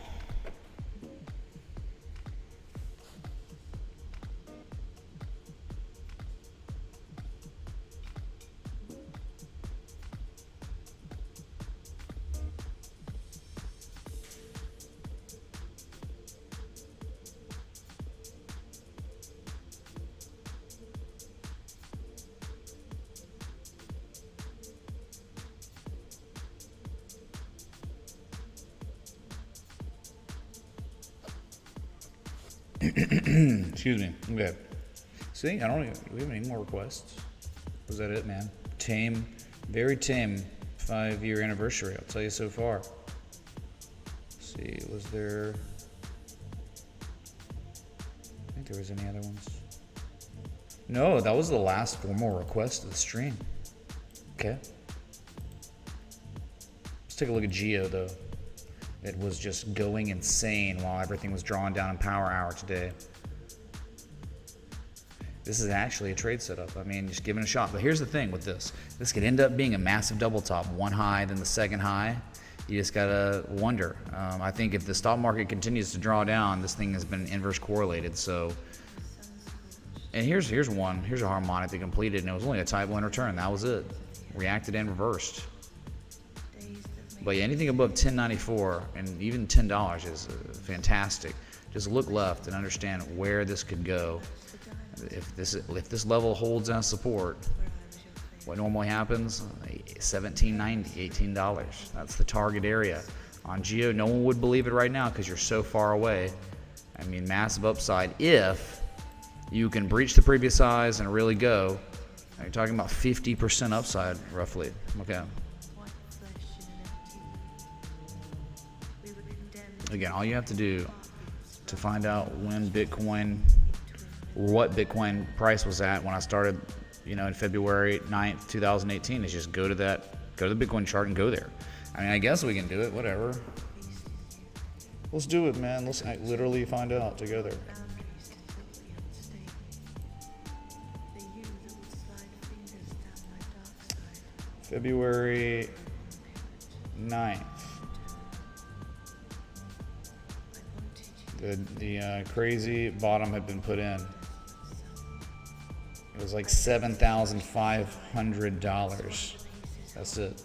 Excuse me. Okay. See, I don't even, do we have any more requests? Was that it, man? Tame, very tame 5-year anniversary, I'll tell you so far. Let's see, was there, I think there was any other ones. No, that was the last formal request of the stream. Okay. Let's take a look at Geo though. It was just going insane while everything was drawn down in power hour today. This is actually a trade setup. I mean, just give it a shot. But here's the thing with this. This could end up being a massive double top. One high, then the second high. You just gotta wonder. I think if the stock market continues to draw down, this thing has been inverse correlated. So, and here's one. Here's a harmonic that completed, and it was only a type 1 return. That was it. Reacted and reversed. But yeah, anything above 10.94 and even $10 is fantastic. Just look left and understand where this could go. If this level holds as support, what normally happens? $17.90, $18. That's the target area. On Geo, no one would believe it right now because you're so far away. I mean, massive upside if you can breach the previous highs and really go. You're talking about 50% upside, roughly. Okay. Again, all you have to do to find out when Bitcoin, or what Bitcoin price was at when I started, you know, in February 9th, 2018, is just go to the Bitcoin chart and go there. I mean, I guess we can do it, whatever. Let's do it, man. Let's literally find out together. February 9th. The crazy bottom had been put in. It was like $7,500. That's it.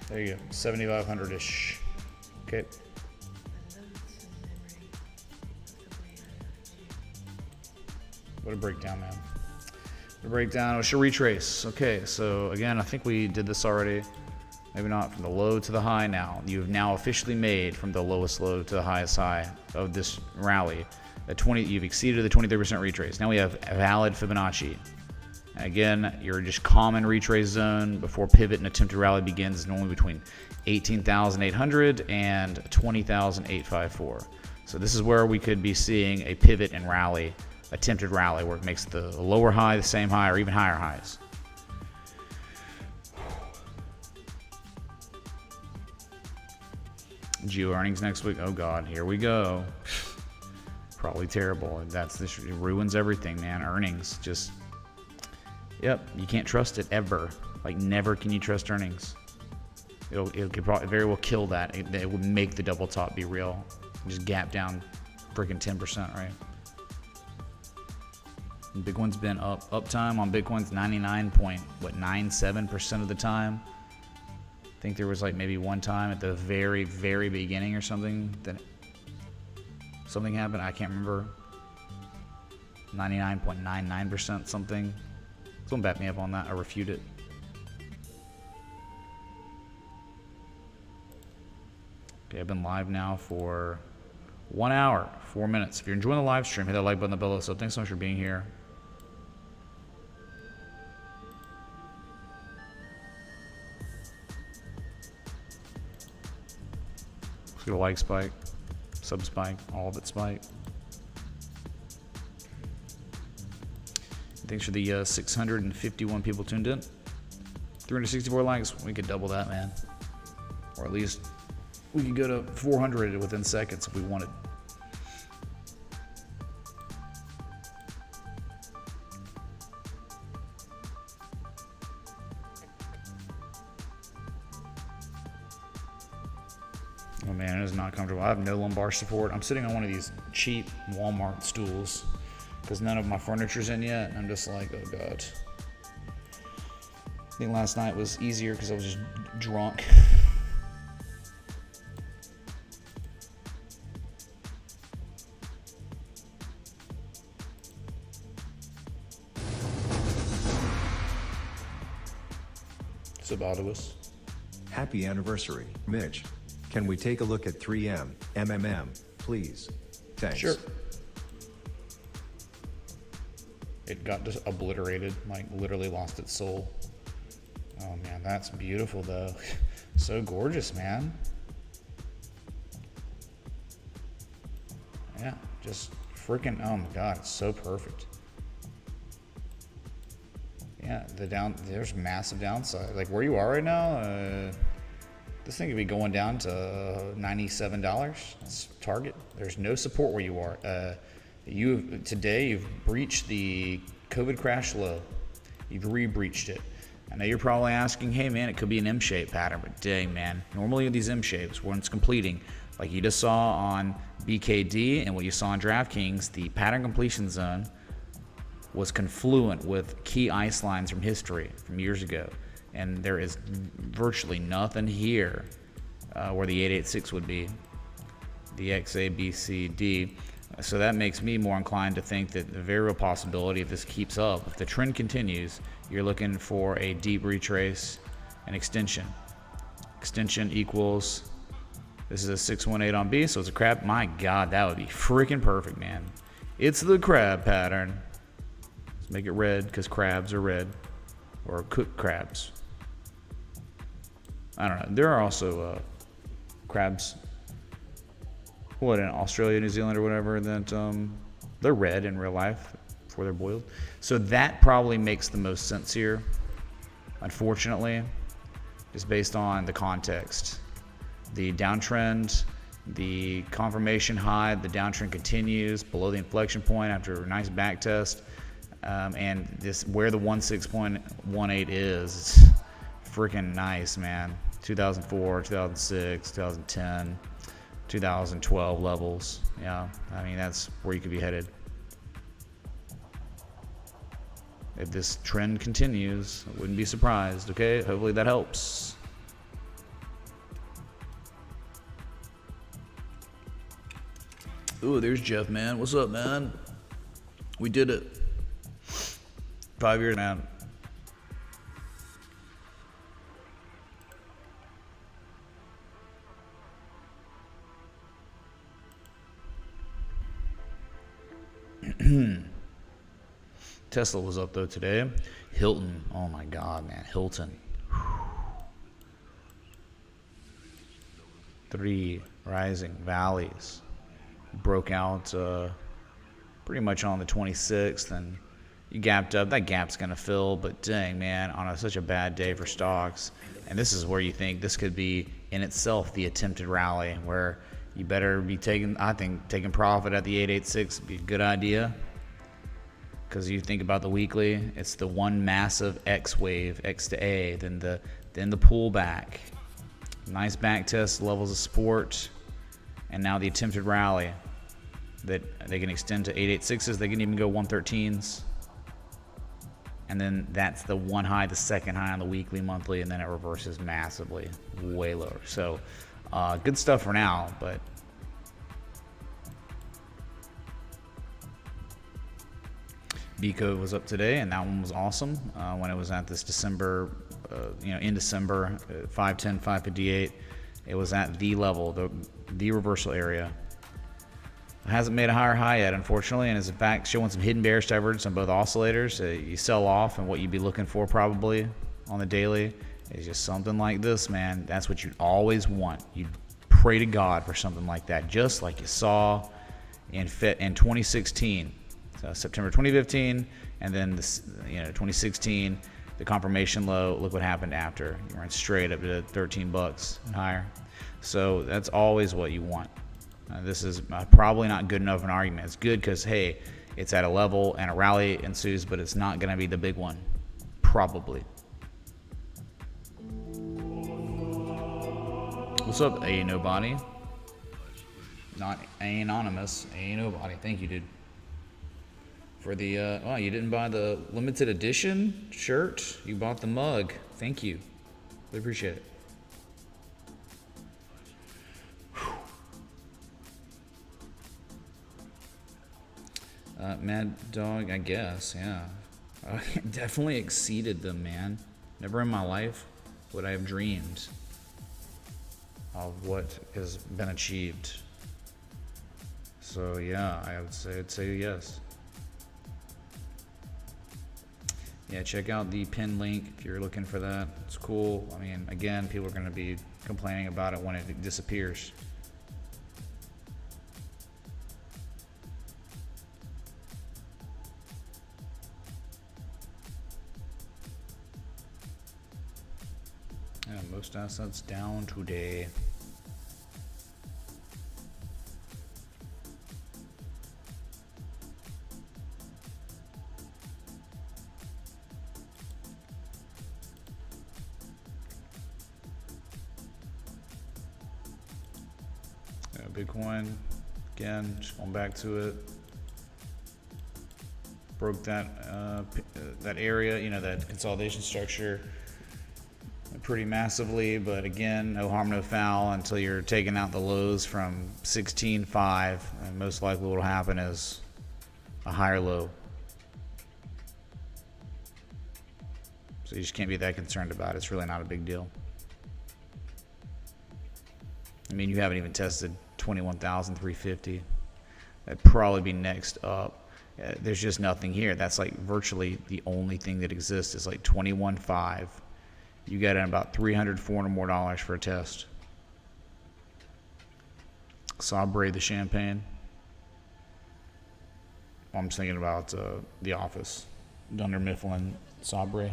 There you go, 7,500-ish. Okay. What a breakdown, man. What a breakdown. We should retrace. Okay, so again, I think we did this already. Maybe not. From the low to the high now. You've now officially made from the lowest low to the highest high of this rally. You've exceeded the 23% retrace. Now we have a valid Fibonacci. And again, your just common retrace zone before pivot and attempted rally begins is normally between 18,800 and 20,854. So this is where we could be seeing a pivot and rally, attempted rally, where it makes the lower high the same high or even higher highs. Geo earnings next week. Oh God, here we go. Probably terrible. This ruins everything, man. Earnings just, yep, you can't trust it ever. Like never can you trust earnings. It could probably very well kill that. It would make the double top be real. Just gap down, freaking 10%, right? And Bitcoin's been up. Uptime on Bitcoin's 99.97% of the time. I think there was like maybe one time at the very, very beginning or something that something happened. I can't remember. 99.99% something. Someone back me up on that. I refute it. Okay, I've been live now for 1 hour, 4 minutes. If you're enjoying the live stream, hit that like button below. So thanks so much for being here. Get a like spike, sub spike, all of it spike. Thanks for the 651 people tuned in. 364 likes, we could double that, man. Or at least we could go to 400 within seconds if we wanted. Oh man, it is not comfortable. I have no lumbar support. I'm sitting on one of these cheap Walmart stools because none of my furniture's in yet. I'm just like, oh God. I think last night was easier because I was just drunk. Subatus. Happy anniversary, Mitch. Can we take a look at 3M, MMM, please? Thanks. Sure. It got just obliterated, like literally lost its soul. Oh man, that's beautiful though. So gorgeous, man. Yeah, just freaking, oh my god, it's so perfect. Yeah, there's massive downside. Like where you are right now, this thing could be going down to $97. That's target. There's no support where you are. Today you've breached the COVID crash low. You've re-breached it. I know you're probably asking, hey man, it could be an M-shaped pattern, but dang man, normally these M-shapes, when it's completing, like you just saw on BKD and what you saw on DraftKings, the pattern completion zone was confluent with key ice lines from history, from years ago. And there is virtually nothing here where the 886 would be, the XABCD. So that makes me more inclined to think that the very real possibility, if this keeps up, if the trend continues, you're looking for a deep retrace and extension. Extension equals, this is a 618 on B, so it's a crab. My God, that would be freaking perfect, man. It's the crab pattern. Let's make it red because crabs are red, or cooked crabs. I don't know. There are also crabs, what, in Australia, New Zealand, or whatever, that they're red in real life before they're boiled. So that probably makes the most sense here, unfortunately, just based on the context. The downtrend, the confirmation high, the downtrend continues below the inflection point after a nice back test. And this, where the 16.18 is, it's freaking nice, man. 2004, 2006, 2010, 2012 levels. Yeah, I mean, that's where you could be headed. If this trend continues, I wouldn't be surprised, okay? Hopefully that helps. Ooh, there's Jeff, man. What's up, man? We did it. 5 years, man. Tesla was up though today. Hilton, oh my God, man, Hilton. 3 rising valleys. Broke out pretty much on the 26th, and you gapped up. That gap's gonna fill, but dang, man, on such a bad day for stocks. And this is where you think this could be in itself the attempted rally, where you better be taking profit at the 886 would be a good idea. Because you think about the weekly, it's the one massive X wave, X to A, then the pullback, nice back test, levels of support, and now the attempted rally that they can extend to 886s. They can even go 113s, and then that's the one high, the second high on the weekly, monthly, and then it reverses massively, way lower. So good stuff for now, but Biko was up today, and that one was awesome when it was at this December, in December, 510, 558. It was at the level, the reversal area. It hasn't made a higher high yet, unfortunately, and is in fact showing some hidden bearish divergence on both oscillators. You sell off, and what you'd be looking for probably on the daily is just something like this, man. That's what you'd always want. You'd pray to God for something like that, just like you saw in 2016. So September 2015, and then 2016, the confirmation low. Look what happened after. You went straight up to $13 and higher. So that's always what you want. This is probably not good enough of an argument. It's good because, hey, it's at a level and a rally ensues, but it's not going to be the big one, probably. What's up, A Nobody? Not A Anonymous, A Nobody. Thank you, dude. For the, you didn't buy the limited edition shirt? You bought the mug. Thank you. Really appreciate it. Mad Dog, I guess, yeah. Definitely exceeded them, man. Never in my life would I have dreamed of what has been achieved. So yeah, I'd say yes. Yeah, check out the pinned link if you're looking for that. It's cool. I mean, again, people are going to be complaining about it when it disappears. Yeah, most assets down today. Bitcoin, again, just going back to it, broke that that area, you know, that consolidation structure pretty massively, but again, no harm, no foul until you're taking out the lows from 16.5, and most likely what will happen is a higher low. So you just can't be that concerned about it. It's really not a big deal. I mean, you haven't even tested 21,350. That'd probably be next up. There's just nothing here. That's like virtually the only thing that exists is like 21.5. You got in about $300, $400 more for a test. Sabre the champagne. I'm just thinking about The Office. Dunder Mifflin, Sabre.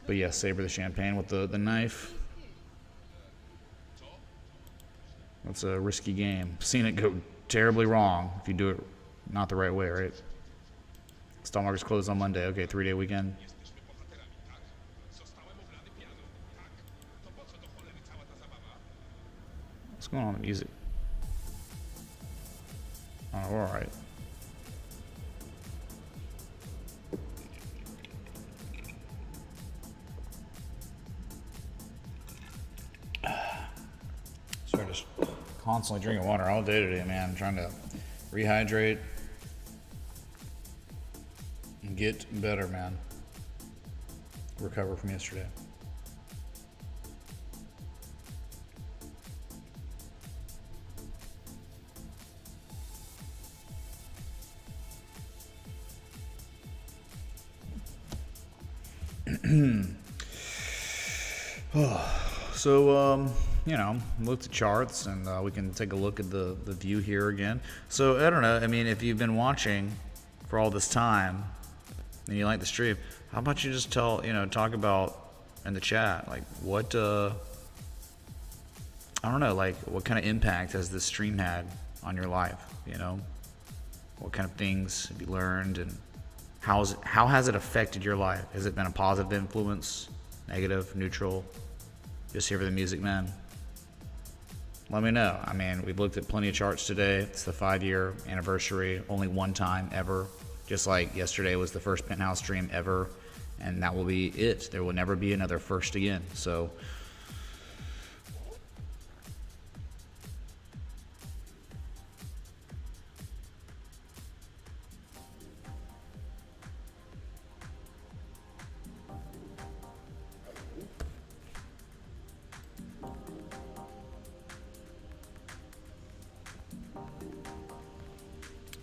But yeah, Sabre the champagne with the knife. That's a risky game. Seen it go terribly wrong if you do it not the right way, right? Stock market's closed on Monday. Okay, 3-day weekend. What's going on with the music? Oh, we're all right. Sorry, just constantly drinking water all day today, man. I'm trying to rehydrate and get better, man. Recover from yesterday. So, you know, looked at charts, and we can take a look at the view here again. So, I don't know. I mean, if you've been watching for all this time and you like the stream, how about you just talk about in the chat, like what, I don't know, like what kind of impact has this stream had on your life? You know, what kind of things have you learned, and how has it affected your life? Has it been a positive influence, negative, neutral? Just here for the music, man. Let me know. I mean, we've looked at plenty of charts today. It's the 5-year anniversary, only one time ever. Just like yesterday was the first Penthouse stream ever, and that will be it. There will never be another first again. So,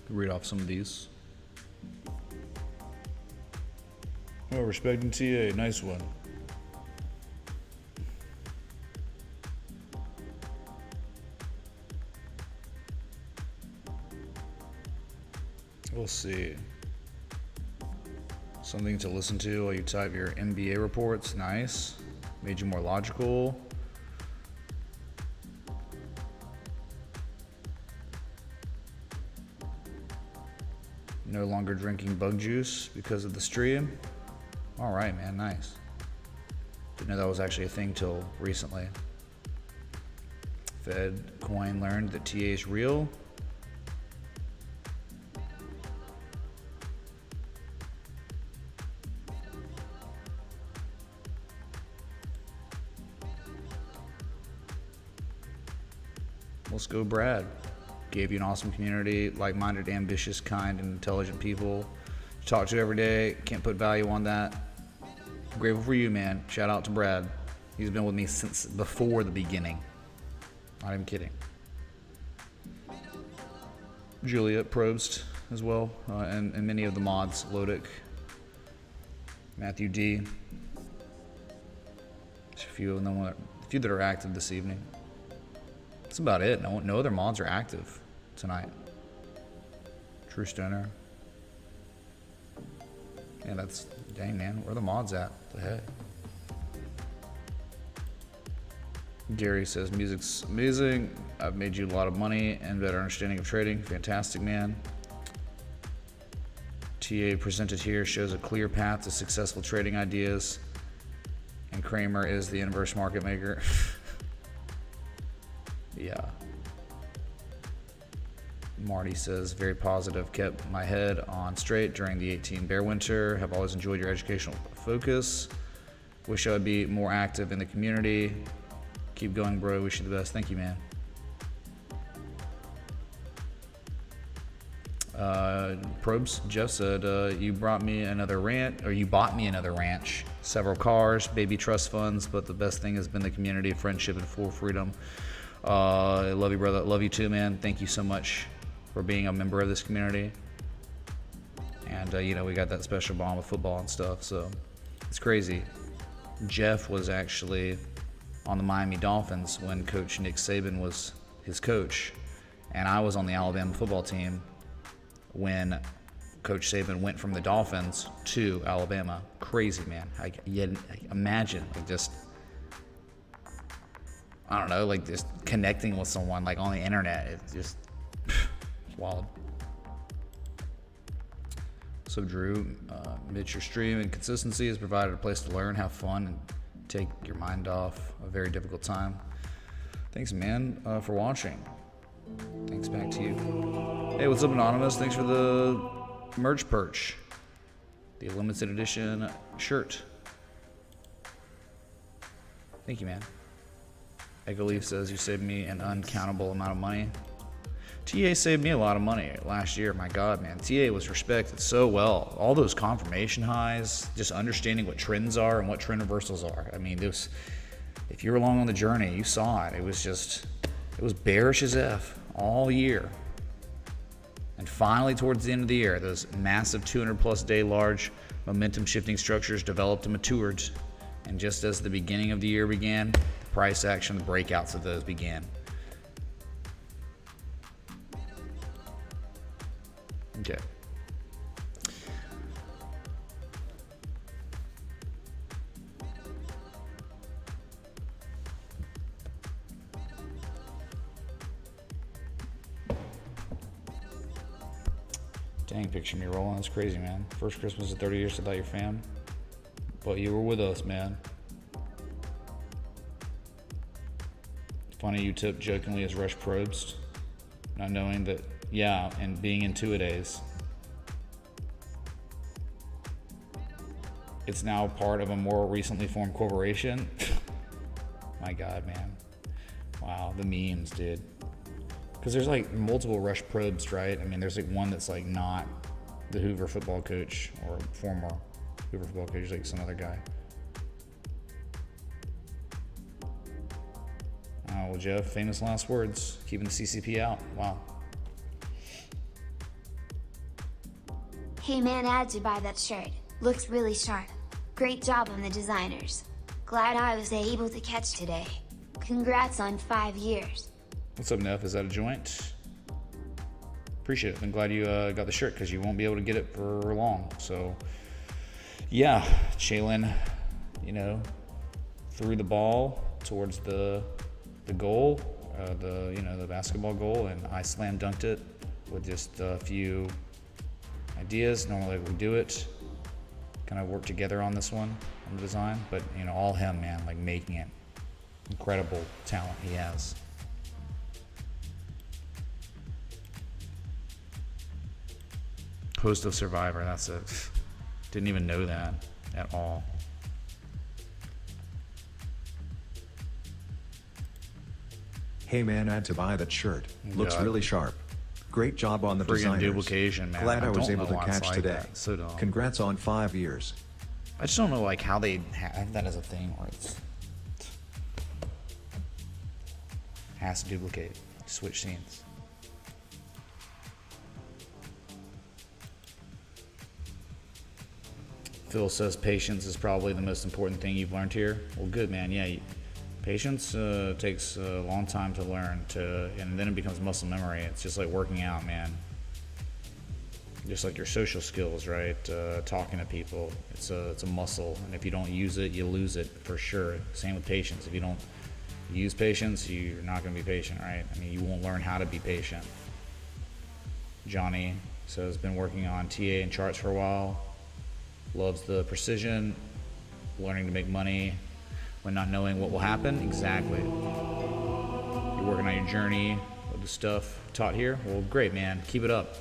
read off some of these. Oh, respecting TA, nice one. We'll see. Something to listen to while you type your MBA reports, nice. Made you more logical. No longer drinking bug juice because of the stream. All right, man, nice. Didn't know that was actually a thing till recently. Fed coin learned that TA is real. Let's go, Brad. Gave you an awesome community, like-minded, ambitious, kind, and intelligent people to talk to every day. Can't put value on that. I'm grateful for you, man. Shout out to Brad. He's been with me since before the beginning. Not even kidding. Juliet Probst as well, and many of the mods, Lodic, Matthew D. There's a few of them, a few that are active this evening. That's about it. No other mods are active tonight. True Stoner. Yeah, that's, dang man, where are the mods at? What the heck? Gary says, music's amazing. I've made you a lot of money and better understanding of trading. Fantastic, man. TA presented here shows a clear path to successful trading ideas. And Kramer is the inverse market maker. Yeah. Marty says, very positive. Kept my head on straight during the 18 bear winter. Have always enjoyed your educational focus. Wish I would be more active in the community. Keep going, bro. Wish you the best. Thank you, man. Probes, Jeff said, you brought me another you bought me another ranch, several cars, baby trust funds, but the best thing has been the community, friendship, and full freedom. I love you, brother. Love you too, man. Thank you so much for being a member of this community. And, you know, we got that special bond with football and stuff, so it's crazy. Jeff was actually on the Miami Dolphins when Coach Nick Saban was his coach, and I was on the Alabama football team when Coach Saban went from the Dolphins to Alabama. Crazy, man. Imagine, like, just, I don't know, like just connecting with someone like on the internet. It's just wild. So Drew, amidst your stream and consistency has provided a place to learn, have fun, and take your mind off a very difficult time. Thanks, man, for watching. Thanks back to you. Hey, what's up, Anonymous? Thanks for the merch perch. The limited edition shirt. Thank you, man. Echo Leaf says, you saved me an uncountable amount of money. TA saved me a lot of money last year. My God, man. TA was respected so well. All those confirmation highs, just understanding what trends are and what trend reversals are. I mean, if you're along on the journey, you saw it. It was bearish as F all year. And finally, towards the end of the year, those massive 200-plus day large momentum shifting structures developed and matured. And just as the beginning of the year began, the price action, the breakouts of those began. Okay. Dang, picture me rolling. That's crazy, man. First Christmas in 30 years without your fam. But you were with us, man. Funny you tipped jokingly as Rush Probst, not knowing that, yeah, and being in two-a-days. It's now part of a more recently formed corporation. My God, man. Wow, the memes, dude. Because there's like multiple Rush Probst, right? I mean, there's like one that's like not the Hoover football coach or former Hoover football coach, like some other guy. Oh, well, Jeff, famous last words. Keeping the CCP out. Wow. Hey man, I had to buy that shirt. Looks really sharp. Great job on the designers. Glad I was able to catch today. Congrats on 5 years. What's up, Neff? Is that a joint? Appreciate it. I'm glad you got the shirt because you won't be able to get it for long. So, yeah, Jalen, you know, threw the ball towards the goal, the basketball goal, and I slam dunked it with just a few ideas. Normally we do it, kind of work together on this one, on the design, but you know, all him, man, like making it. Incredible talent he has. Host of Survivor, that's it. Didn't even know that at all. Hey man, I had to buy that shirt. Looks God. really sharp. Great job on the designers. Duplication, man. Glad I was don't able know to why it's catch like today. that. So dumb. Congrats on 5 years. I just don't know like how they have that as a thing where it's has to duplicate, switch scenes. Phil says patience is probably the most important thing you've learned here. Well, good, man. Yeah, patience takes a long time to learn, and then it becomes muscle memory. It's just like working out, man. Just like your social skills, right? Talking to people, it's a muscle, and if you don't use it, you lose it for sure. Same with patience. If you don't use patience, you're not going to be patient, right? I mean, you won't learn how to be patient. Johnny says, been working on TA and charts for a while. Loves the precision, learning to make money when not knowing what will happen. Exactly. You're working on your journey of the stuff taught here. Well, great, man. Keep it up.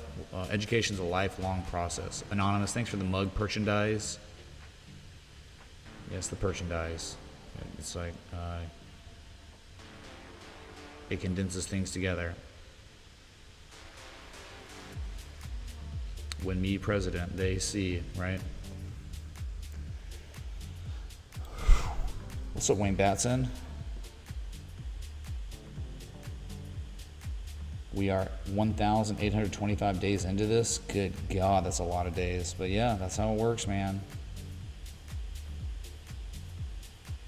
Education's a lifelong process. Anonymous, thanks for the mug merchandise. Yes, the merchandise. It's like it condenses things together. When me president, they see, right? What's up, Wayne Batson? We are 1,825 days into this. Good God, that's a lot of days. But yeah, that's how it works, man.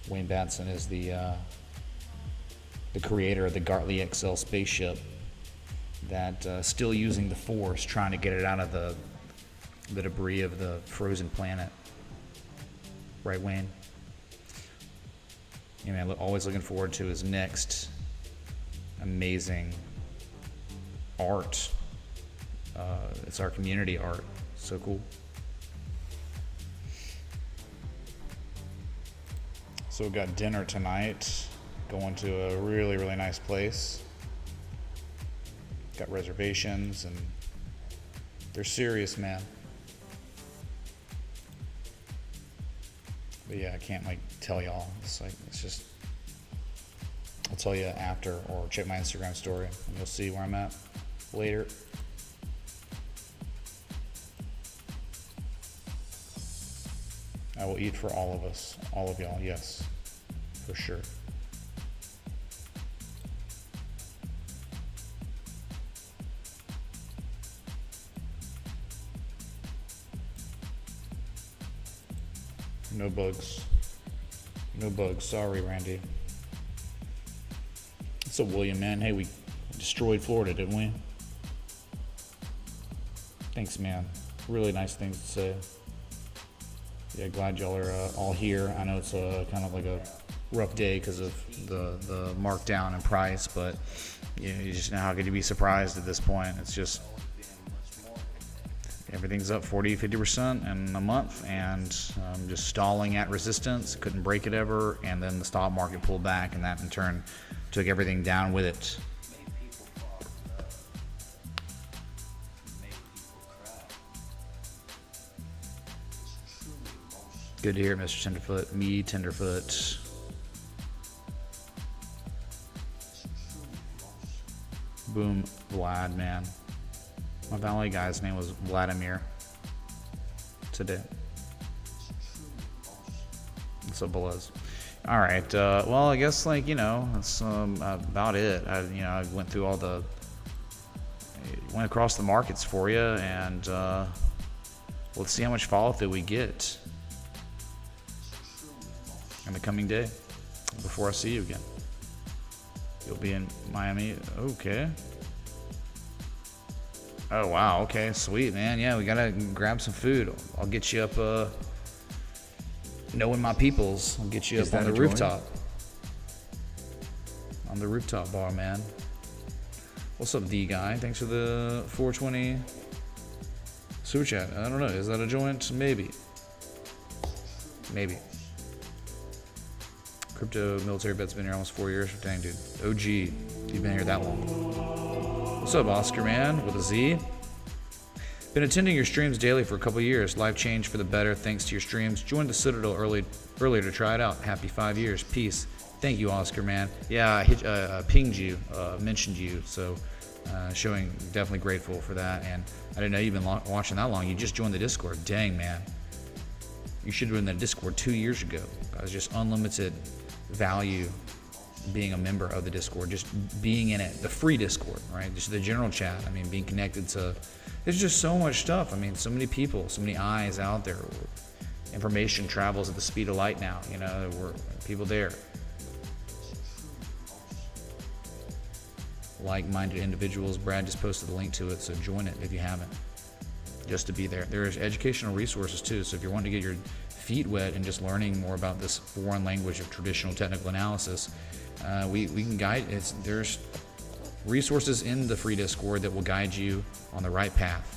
Wayne Batson is the creator of the Gartley XL spaceship that still using the Force, trying to get it out of the debris of the frozen planet. Right, Wayne? Yeah, man, always looking forward to his next amazing art. It's our community art. So cool. So we got dinner tonight. Going to a really, really nice place. Got reservations, and they're serious, man. But yeah, I can't like tell y'all. It's just, I'll tell you after, or check my Instagram story and you'll see where I'm at later. I will eat for all of us, all of y'all, yes, for sure. No bugs. No bugs. Sorry, Randy. What's up, William, man? Hey, we destroyed Florida, didn't we? Thanks, man. Really nice things to say. Yeah, glad y'all are all here. I know it's kind of like a rough day because of the markdown in price, but you know, you just know how could you be surprised at this point? It's just everything's up 40-50% in a month, and just stalling at resistance. Couldn't break it ever, and then the stock market pulled back, and that in turn took everything down with it. Good to hear, Mr. Tenderfoot. Me, Tenderfoot. Boom, Vlad, man. My valet guy's name was Vladimir today. What's up, Buzz? All right. Well, I guess that's about it. I went through went across the markets for you, and let's see how much follow through we get in the coming day before I see you again. You'll be in Miami. Okay. Oh, wow. Okay, sweet, man. Yeah, we gotta grab some food. I'll get you up, knowing my peoples. I'll get you up on the rooftop. On the rooftop bar, man. What's up, D guy? Thanks for the 420 super chat. I don't know. Is that a joint? Maybe. Maybe. Crypto military bet's been here almost 4 years. Dang, dude. OG. You've been here that long. What's up, Oscar, man? With a Z. Been attending your streams daily for a couple years. Life changed for the better thanks to your streams. Joined the Citadel earlier to try it out. Happy 5 years. Peace. Thank you, Oscar, man. Yeah, I pinged you, mentioned you, so showing definitely grateful for that. And I didn't know you've been watching that long. You just joined the Discord. Dang, man. You should have been in the Discord 2 years ago. I was just unlimited value being a member of the Discord, just being in it, the free Discord, right? Just the general chat. I mean, being connected to, there's just so much stuff. I mean, so many people, so many eyes out there Information travels at the speed of light now. You know, we're people there. Like-minded individuals. Brad just posted the link to it, so join it if you haven't. Just to be there. There's educational resources too, so if you're wanting to get your feet wet and just learning more about this foreign language of traditional technical analysis, we can guide. There's resources in the free Discord that will guide you on the right path.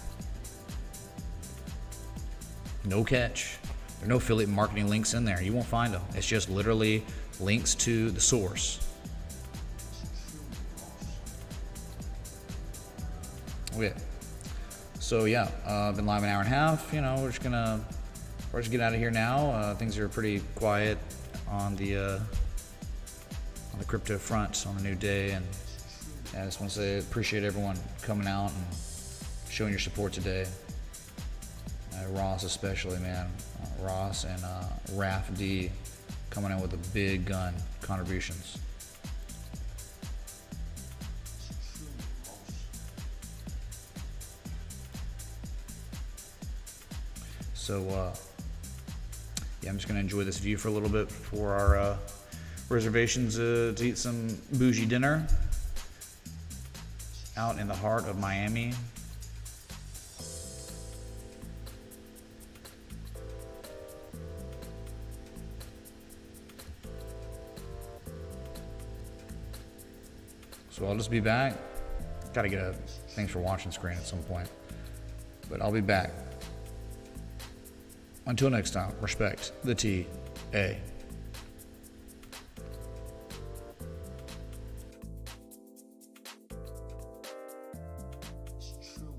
No catch. There are no affiliate marketing links in there. You won't find them. It's just literally links to the source. Okay. So yeah, I've been live an hour and a half. You know, we're just get out of here now. Things are pretty quiet on the crypto front on the new day, and I just want to say appreciate everyone coming out and showing your support today. Ross especially, man. Ross and Raf D coming in with the big gun contributions. So yeah, I'm just gonna enjoy this view for a little bit before our reservations to eat some bougie dinner out in the heart of Miami. So I'll just be back. Gotta get a thanks for watching screen at some point, but I'll be back. Until next time, respect the TA.